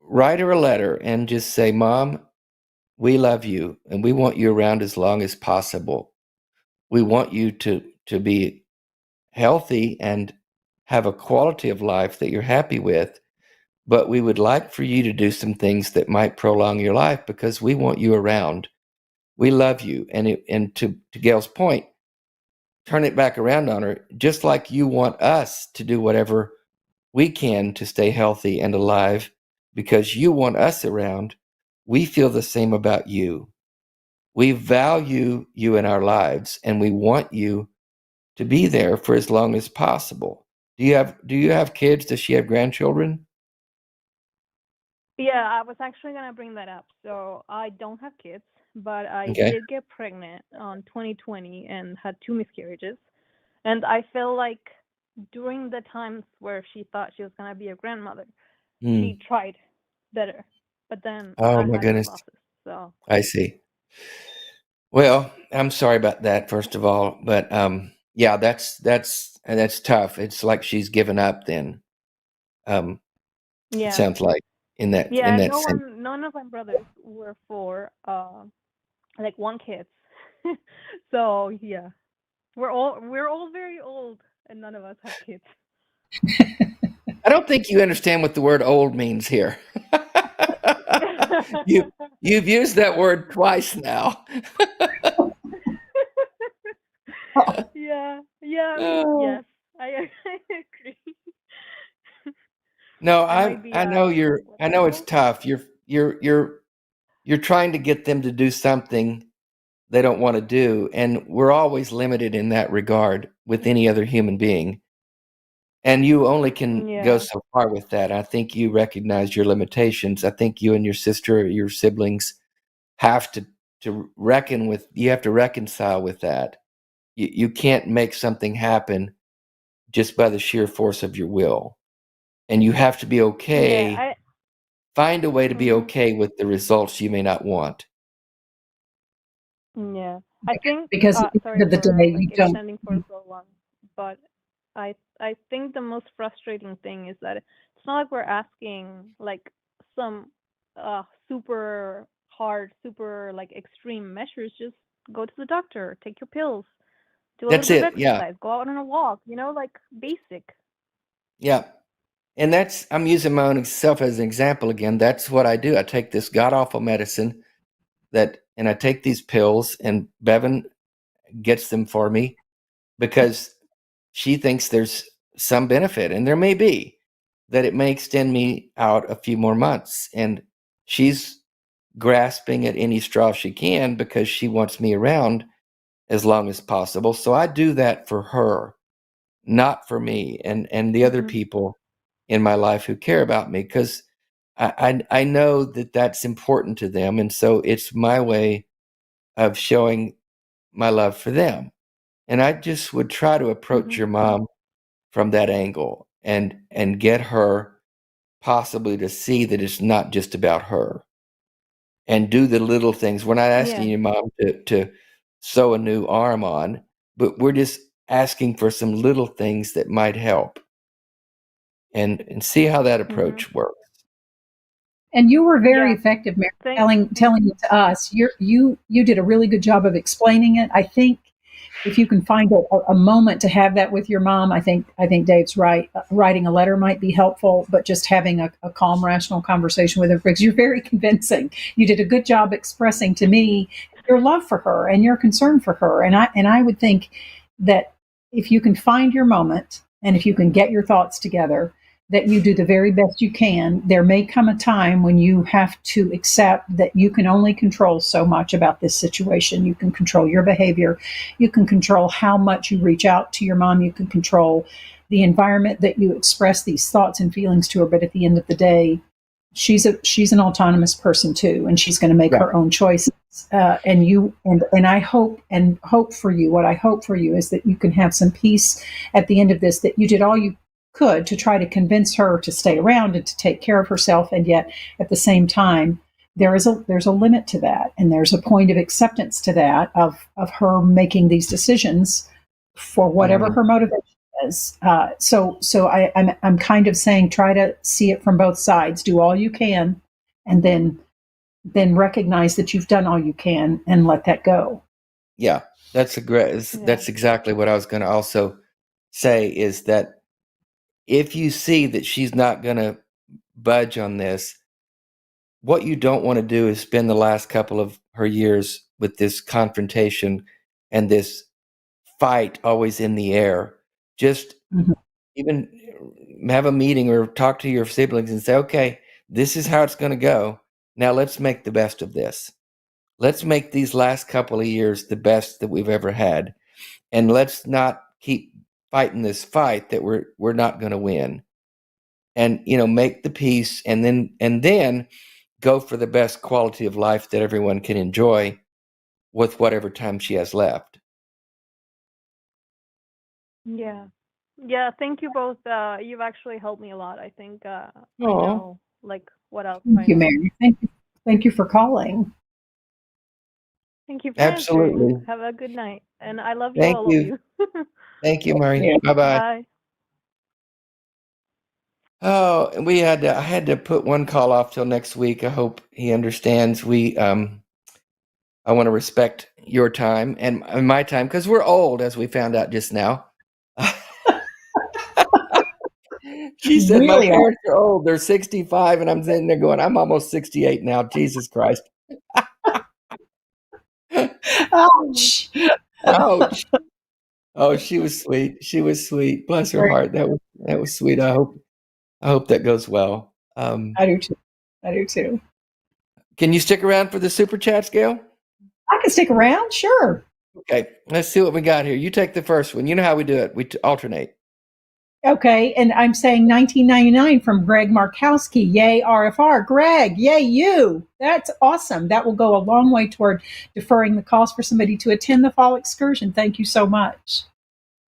Write her a letter and just say, "Mom, we love you and we want you around as long as possible. We want you to be healthy and have a quality of life that you're happy with, but we would like for you to do some things that might prolong your life because we want you around. We love you." And to Gail's point, turn it back around on her, just like you want us to do whatever we can to stay healthy and alive because you want us around. We feel the same about you. We value you in our lives and we want you to be there for as long as possible. Do you have kids? Does she have grandchildren? Yeah, I was actually gonna bring that up. So I don't have kids, but I Okay. did get pregnant on 2020 and had two miscarriages. And I feel like during the times where she thought she was gonna be a grandmother, she Hmm. tried better. But then Oh I my had my goodness. losses. So I see. Well, I'm sorry about that, first of all, but yeah, that's tough. It's like she's given up then. Um, it yeah, sounds like in yeah. that sense. None of my brothers were for like one kids. So yeah, we're all very old, and none of us have kids. I don't think you understand what the word old means here. you you've used that word twice now. Yeah, yeah, Oh. yes, I I agree. No, I might be I know what I know it's old? tough. You're trying to get them to do something they don't want to do, and we're always limited in that regard with any other human being. And you only can go Yeah, so far with that. I think you recognize your limitations. I think you and your sister, your siblings have to reckon with you have to reconcile with that. You can't make something happen just by the sheer force of your will. And you have to be yeah. okay, I find a way to be mhm. okay with the results you may not want. Yeah, I think. Because at the Sorry end of the for day, like you don't. extending for so long, but I think the most frustrating thing is that it's not like we're asking like some super hard, super like extreme measures. Just go to the doctor, take your pills, do a That's little bit of it. Yeah. exercise, go out on a walk. Like basic. Yeah. And I'm using my own self as an example again. That's what I do. I take this god awful medicine and I take these pills, and Bevan gets them for me because she thinks there's some benefit, and there may be, that it may extend me out a few more months. And she's grasping at any straw she can because she wants me around as long as possible. So I do that for her, not for me and the other Mhm. people in my life who care about me, because I know that that's important to them. And so it's my way of showing my love for them. And I just would try to approach Mhm. your mom from that angle and get her possibly to see that it's not just about her, and do the little things. We're not asking Yeah. your mom to sew a new arm on, but we're just asking for some little things that might help, and see how that Mhm. approach works. And you were very Yeah. effective, Mary, Thank. telling it to us. You did a really good job of explaining it. I think if you can find a moment to have that with your mom, I think Dave's right. Writing a letter might be helpful, but just having a calm, rational conversation with her, because you're very convincing. You did a good job expressing to me your love for her and your concern for her. And I would think that if you can find your moment and if you can get your thoughts together, that you do the very best you can. There may come a time when you have to accept that you can only control so much about this situation. You can control your behavior. You can control how much you reach out to your mom. You can control the environment that you express these thoughts and feelings to her. But at the end of the day, she's an autonomous person too, and she's going to make Right. her own choices. And I hope for you. What I hope for you is that you can have some peace at the end of this. That you did all you could to try to convince her to stay around and to take care of herself, and yet at the same time there's a limit to that, and there's a point of acceptance to that, of her making these decisions for whatever her motivation is. I'm kind of saying, try to see it from both sides, do all you can, and then recognize that you've done all you can and let that go. Yeah, that's exactly what I was going to also say, is that if you see that she's not going to budge on this, what you don't want to do is spend the last couple of her years with this confrontation and this fight always in the air. Just even have a meeting or talk to your siblings and say, okay, this is how it's going to go. Now let's make the best of this. Let's make these last couple of years the best that we've ever had. And let's not keep fighting this fight that we're not going to win. And, make the peace, and then go for the best quality of life that everyone can enjoy with whatever time she has left. Yeah. Yeah. Thank you both. You've actually helped me a lot. I think I know like what else Thank I you, need. Mary. Thank you for calling. Thank you for Absolutely. answering. Have a good night, and I love you, Thank all you. of you. Thank you, Murray. Yeah. Bye-bye. Bye. Oh, and I had to put one call off till next week. I hope he understands. I want to respect your time and my time, because we're old, as we found out just now. She said, my Really? parents are old. They're 65, and I'm sitting there going, I'm almost 68 now. Jesus Christ. Ouch. Ouch. Oh, she was sweet. She was sweet. Bless her heart. That was sweet. I hope that goes well. I do too. I do too. Can you stick around for the super chats, Gail? I can stick around, sure. Okay, let's see what we got here. You take the first one. You know how we do it. We alternate. Okay, and I'm saying 1999 from Greg Markowski. Yay, RFR. Greg, yay, you. That's awesome. That will go a long way toward deferring the cost for somebody to attend the fall excursion. Thank you so much.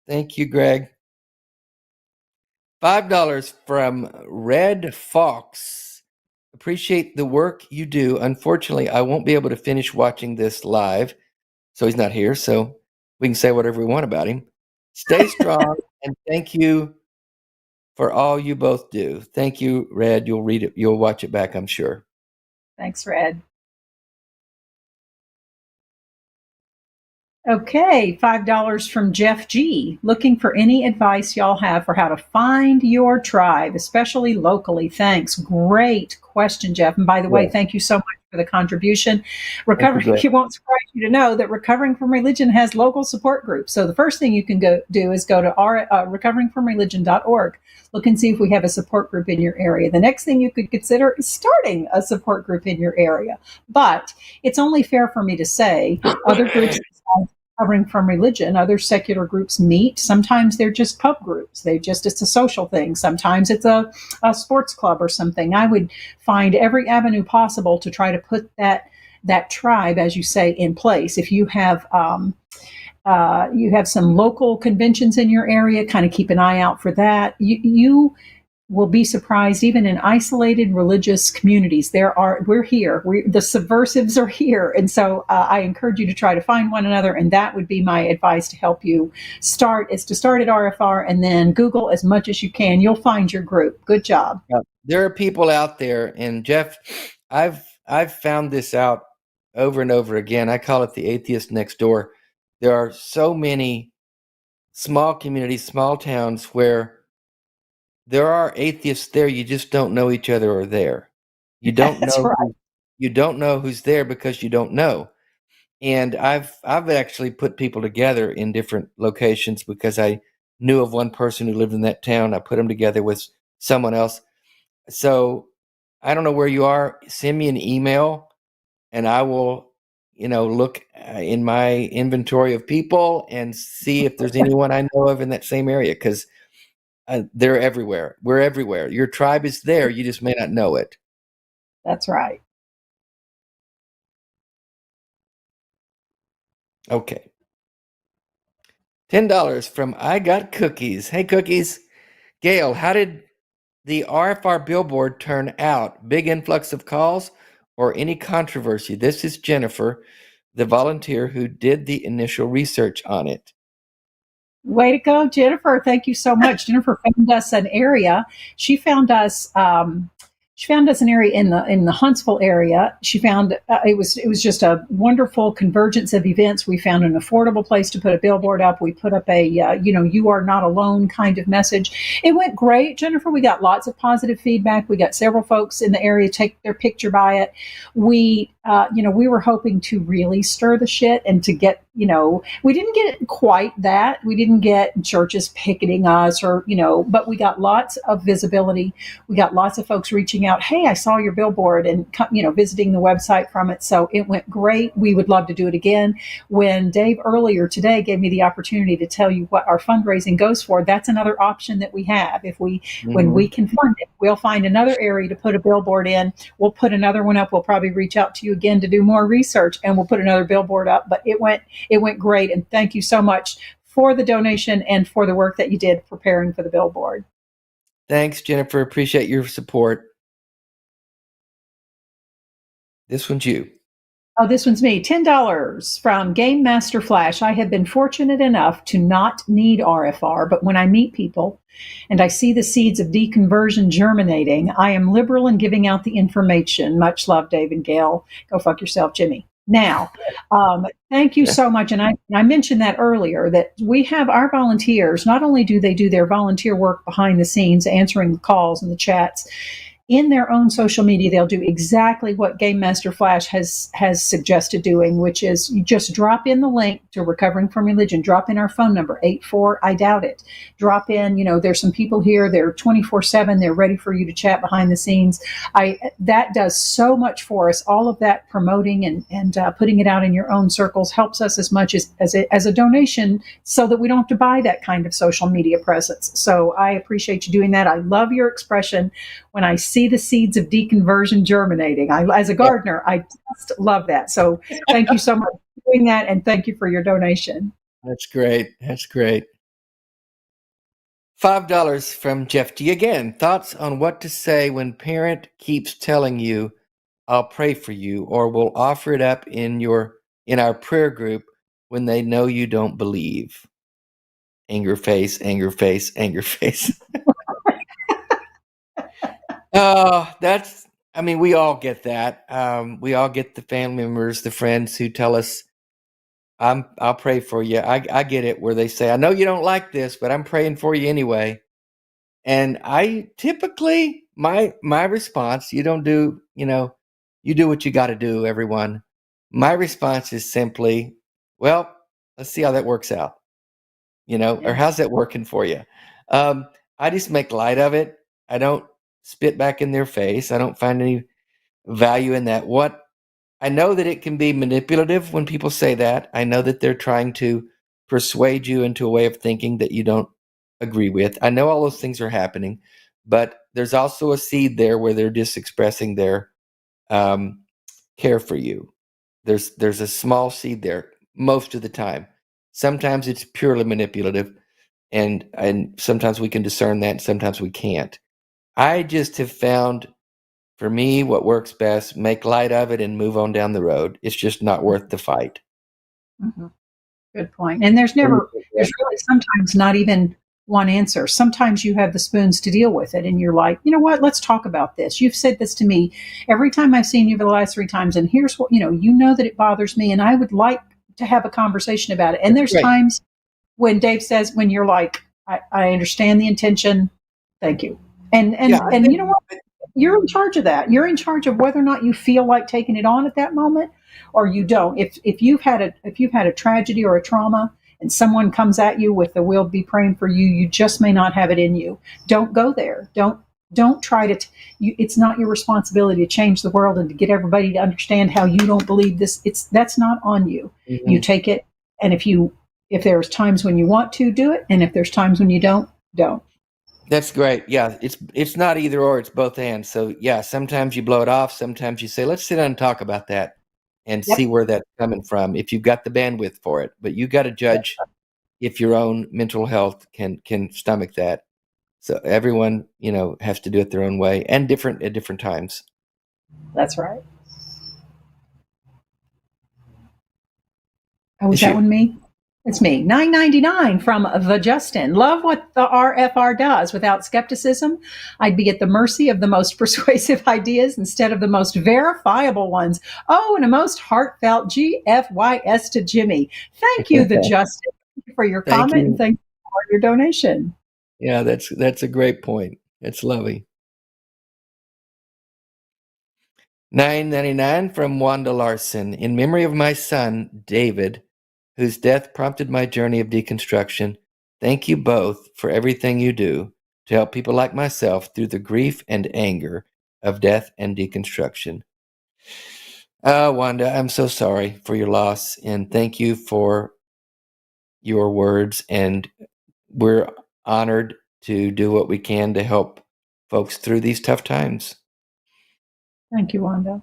Thank you, Greg. $5 from Red Fox. Appreciate the work you do. Unfortunately, I won't be able to finish watching this live. So he's not here, so we can say whatever we want about him. Stay strong, and thank you for all you both do. Thank you, Red. You'll read it. You'll watch it back, I'm sure. Thanks, Red. Okay, $5 from Jeff G. Looking for any advice y'all have for how to find your tribe, especially locally. Thanks. Great question, Jeff. And by the way, thank you so much for the contribution. It won't surprise you to know that Recovering from Religion has local support groups. So the first thing you can do is go to recoveringfromreligion.org. Look and see if we have a support group in your area. The next thing you could consider is starting a support group in your area. But it's only fair for me to say other groups Recovering from Religion, other secular groups meet. Sometimes they're just pub groups. It's a social thing. Sometimes it's a sports club or something. I would find every avenue possible to try to put that tribe, as you say, in place. If you have some local conventions in your area, kind of keep an eye out for that. You will be surprised, even in isolated religious communities. We're here. The subversives are here. And so I encourage you to try to find one another. And that would be my advice to help you start, is to start at RFR and then Google as much as you can. You'll find your group. Good job. There are people out there. And Jeff, I've found this out over and over again. I call it the atheist next door. There are so many small communities, small towns where there are atheists there. You just don't know each other are there. You don't That's know. right. You don't know who's there because you don't know. And I've actually put people together in different locations because I knew of one person who lived in that town. I put them together with someone else. So I don't know where you are. Send me an email, and I will, look in my inventory of people and see if there's anyone I know of in that same area, because they're everywhere. We're everywhere. Your tribe is there. You just may not know it. That's right. Okay. $10 from I Got Cookies. Hey, Cookies. Gail, how did the RFR billboard turn out? Big influx of calls or any controversy? This is Jennifer, the volunteer who did the initial research on it. Way to go, Jennifer. Thank you so much. Jennifer found us an area. She found us an area in the Huntsville area. She found it was just a wonderful convergence of events. We found an affordable place to put a billboard up. We put up a you are not alone kind of message. It went great, Jennifer. We got lots of positive feedback. We got several folks in the area take their picture by it. We were hoping to really stir the shit and to get, we didn't get quite that. We didn't get churches picketing us but we got lots of visibility. We got lots of folks reaching out. Hey, I saw your billboard, and, visiting the website from it. So it went great. We would love to do it again. When Dave earlier today gave me the opportunity to tell you what our fundraising goes for, that's another option that we have. When we can fund it, we'll find another area to put a billboard in. We'll put another one up. We'll probably reach out to you again to do more research, and we'll put another billboard up. But it went great, and thank you so much for the donation and for the work that you did preparing for the billboard. Thanks, Jennifer. Appreciate your support. This one's you. Oh, this one's me. $10 from Game Master Flash. I have been fortunate enough to not need RFR, but when I meet people and I see the seeds of deconversion germinating, I am liberal in giving out the information. Much love, Dave and Gail. Go fuck yourself, Jimmy. Now, thank you so much. And I mentioned that earlier, that we have our volunteers. Not only do they do their volunteer work behind the scenes, answering the calls and the chats, in their own social media, they'll do exactly what Game Master Flash has suggested doing, which is you just drop in the link to Recovering from Religion, drop in our phone number, 84, I doubt it. Drop in, there's some people here, they're 24/7, they're ready for you to chat behind the scenes. That does so much for us. All of that promoting and putting it out in your own circles helps us as much as a donation, so that we don't have to buy that kind of social media presence. So I appreciate you doing that. I love your expression, when I see the seeds of deconversion germinating. As a gardener, I just love that. So thank you so much for doing that, and thank you for your donation. That's great. That's great. $5 from Jeff G. Again, thoughts on what to say when parent keeps telling you, I'll pray for you, or we'll offer it up in our prayer group, when they know you don't believe. Anger face, anger face, anger face. Oh, we all get that. We all get the family members, the friends who tell us, I'll pray for you. I get it, where they say, I know you don't like this, but I'm praying for you anyway. And I typically, my response, you do what you got to do, everyone. My response is simply, well, let's see how that works out, or how's that working for you? I just make light of it. I don't spit back in their face. I don't find any value in that. I know that it can be manipulative when people say that. I know that they're trying to persuade you into a way of thinking that you don't agree with. I know all those things are happening, but there's also a seed there where they're just expressing their care for you. There's a small seed there most of the time. Sometimes it's purely manipulative, and sometimes we can discern that, and sometimes we can't. I just have found, for me, what works best, make light of it and move on down the road. It's just not worth the fight. Mm-hmm. Good point. And there's really sometimes not even one answer. Sometimes you have the spoons to deal with it, and you're like, you know what, let's talk about this. You've said this to me every time I've seen you for the last 3 times, and here's what, that it bothers me, and I would like to have a conversation about it. And there's times when Dave says, when you're like, I understand the intention, thank you. And you know what? You're in charge of that. You're in charge of whether or not you feel like taking it on at that moment, or you don't. If you've had a tragedy or a trauma, and someone comes at you with the "we'll be praying for you," you just may not have it in you. Don't go there. Don't try to. It's not your responsibility to change the world and to get everybody to understand how you don't believe this. That's not on you. Mm-hmm. You take it, and if there's times when you want to do it, and if there's times when you don't. That's great. Yeah, it's not either or, it's both and. So yeah, sometimes you blow it off. Sometimes you say, let's sit down and talk about that and see where that's coming from, if you've got the bandwidth for it. But you got to judge if your own mental health can stomach that. So everyone, has to do it their own way, and different at different times. That's right. Oh, is that one me? It's me. $9.99 from the Justin. Love what the RFR does. Without skepticism, I'd be at the mercy of the most persuasive ideas instead of the most verifiable ones. Oh, and a most heartfelt GFYS to Jimmy. Thank you, the Justin, for your comment, and thank you for your donation. Yeah, that's a great point. It's lovely. $9.99 from Wanda Larson. In memory of my son, David, whose death prompted my journey of deconstruction, thank you both for everything you do to help people like myself through the grief and anger of death and deconstruction. Wanda, I'm so sorry for your loss, and thank you for your words, and we're honored to do what we can to help folks through these tough times. Thank you, Wanda.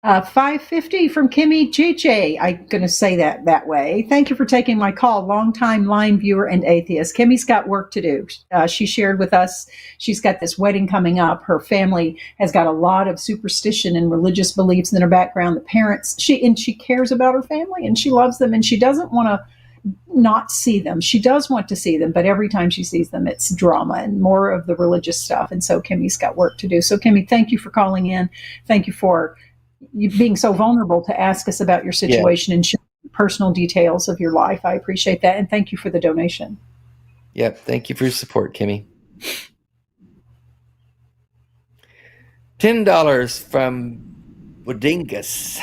$5.50 from Kimmy JJ. I'm going to say that way. Thank you for taking my call. Longtime line viewer and atheist. Kimmy's got work to do. She shared with us, she's got this wedding coming up. Her family has got a lot of superstition and religious beliefs in her background. The parents, she cares about her family, and she loves them, and she doesn't want to not see them. She does want to see them, but every time she sees them, it's drama and more of the religious stuff. And so Kimmy's got work to do. So Kimmy, thank you for calling in. Thank you for you being so vulnerable to ask us about your situation and sharing personal details of your life. I appreciate that. And thank you for the donation. Yep. Thank you for your support, Kimmy. $10 from Bodingus.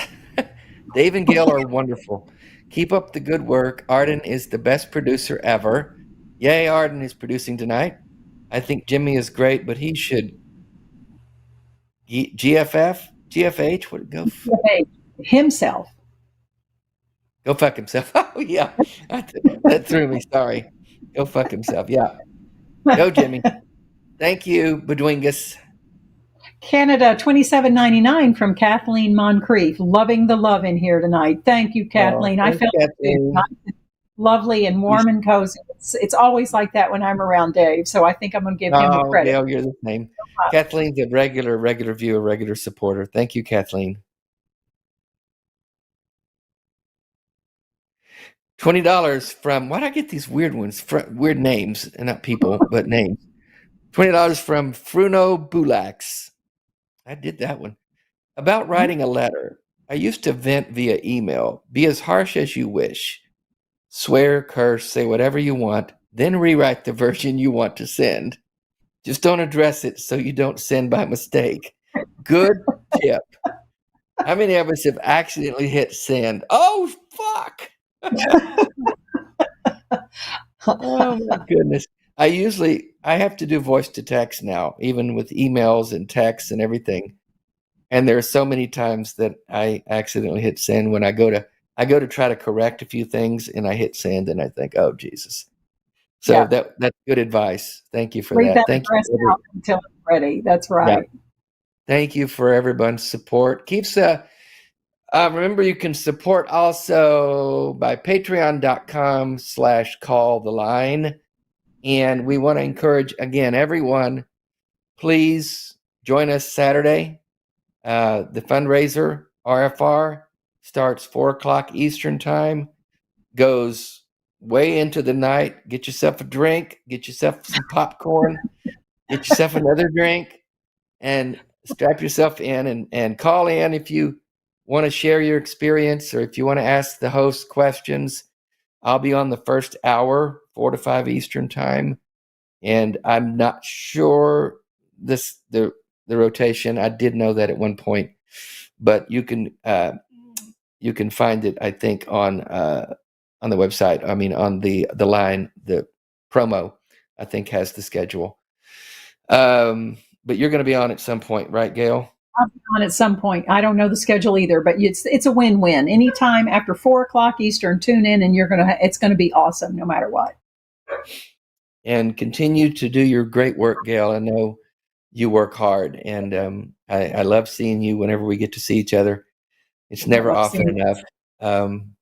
Dave and Gail are wonderful. Keep up the good work. Arden is the best producer ever. Yay, Arden is producing tonight. I think Jimmy is great, but he should GFH, what go himself. Go fuck himself. Oh yeah. That threw me. Sorry. Go fuck himself. Yeah. Go Jimmy. Thank you, Bedwingus. Canada, $27.99 from Kathleen Moncrief. Loving the love in here tonight. Thank you, Kathleen. I felt Kathleen. lovely and warm and cozy. It's always like that when I'm around Dave. So I think I'm going to give him the credit. Gail, you're the same. Kathleen's a regular viewer, regular supporter. Thank you, Kathleen. $20 from, why do I get these weird ones? Weird names, and not people, but names. $20 from Fruno Bulax. I did that one. About writing a letter. I used to vent via email. Be as harsh as you wish. Swear, curse, say whatever you want, then rewrite the version you want to send. Just don't address it so you don't send by mistake. Good tip. How many of us have accidentally hit send? Oh, fuck. Oh, my goodness. I have to do voice to text now, even with emails and texts and everything. And there are so many times that I accidentally hit send when I go to try to correct a few things, and I hit send, and I think, oh, Jesus. So that's good advice. Thank you for that. Thank you out until it's ready. That's right. Yeah. Thank you for everyone's support. Remember, you can support also by patreon.com/calltheline. And we want to encourage, again, everyone, please join us Saturday. The fundraiser, RFR, starts 4:00 Eastern time, goes way into the night. Get yourself a drink, get yourself some popcorn, get yourself another drink, and strap yourself in and call in if you want to share your experience or if you want to ask the host questions. I'll be on the first hour, 4 to 5 Eastern time. And I'm not sure the rotation. I did know that at one point, but you can find it, I think, on the website. I mean, on the line, the promo, I think, has the schedule. But you're going to be on at some point, right, Gail? I'll be on at some point. I don't know the schedule either, but it's a win-win. Anytime after 4:00 Eastern, tune in, and it's going to be awesome, no matter what. And continue to do your great work, Gail. I know you work hard, and I love seeing you whenever we get to see each other. It's never often enough. And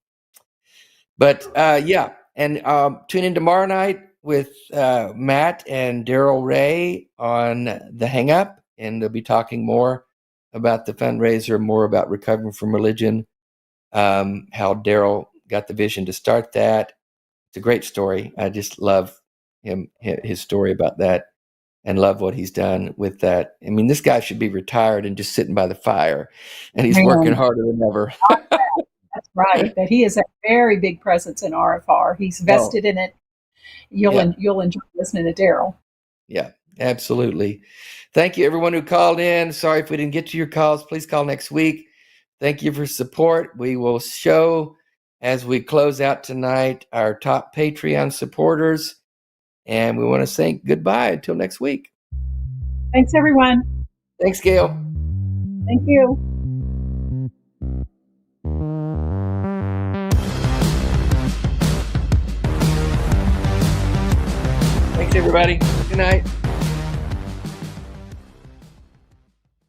tune in tomorrow night with Matt and Daryl Ray on The Hang Up, and they'll be talking more about the fundraiser, more about recovering from religion, how Daryl got the vision to start that. It's a great story. I just love his story about that, and love what he's done with that. I mean, this guy should be retired and just sitting by the fire, and he's working harder than ever. That's right. That he is a very big presence in RFR. He's vested in it. You'll enjoy listening to Daryl. Yeah, absolutely. Thank you, everyone who called in. Sorry if we didn't get to your calls. Please call next week. Thank you for support. We will show, as we close out tonight, our top Patreon supporters. And we want to say goodbye until next week. Thanks, everyone. Thanks, Gail. Thank you. Thanks, everybody. Good night.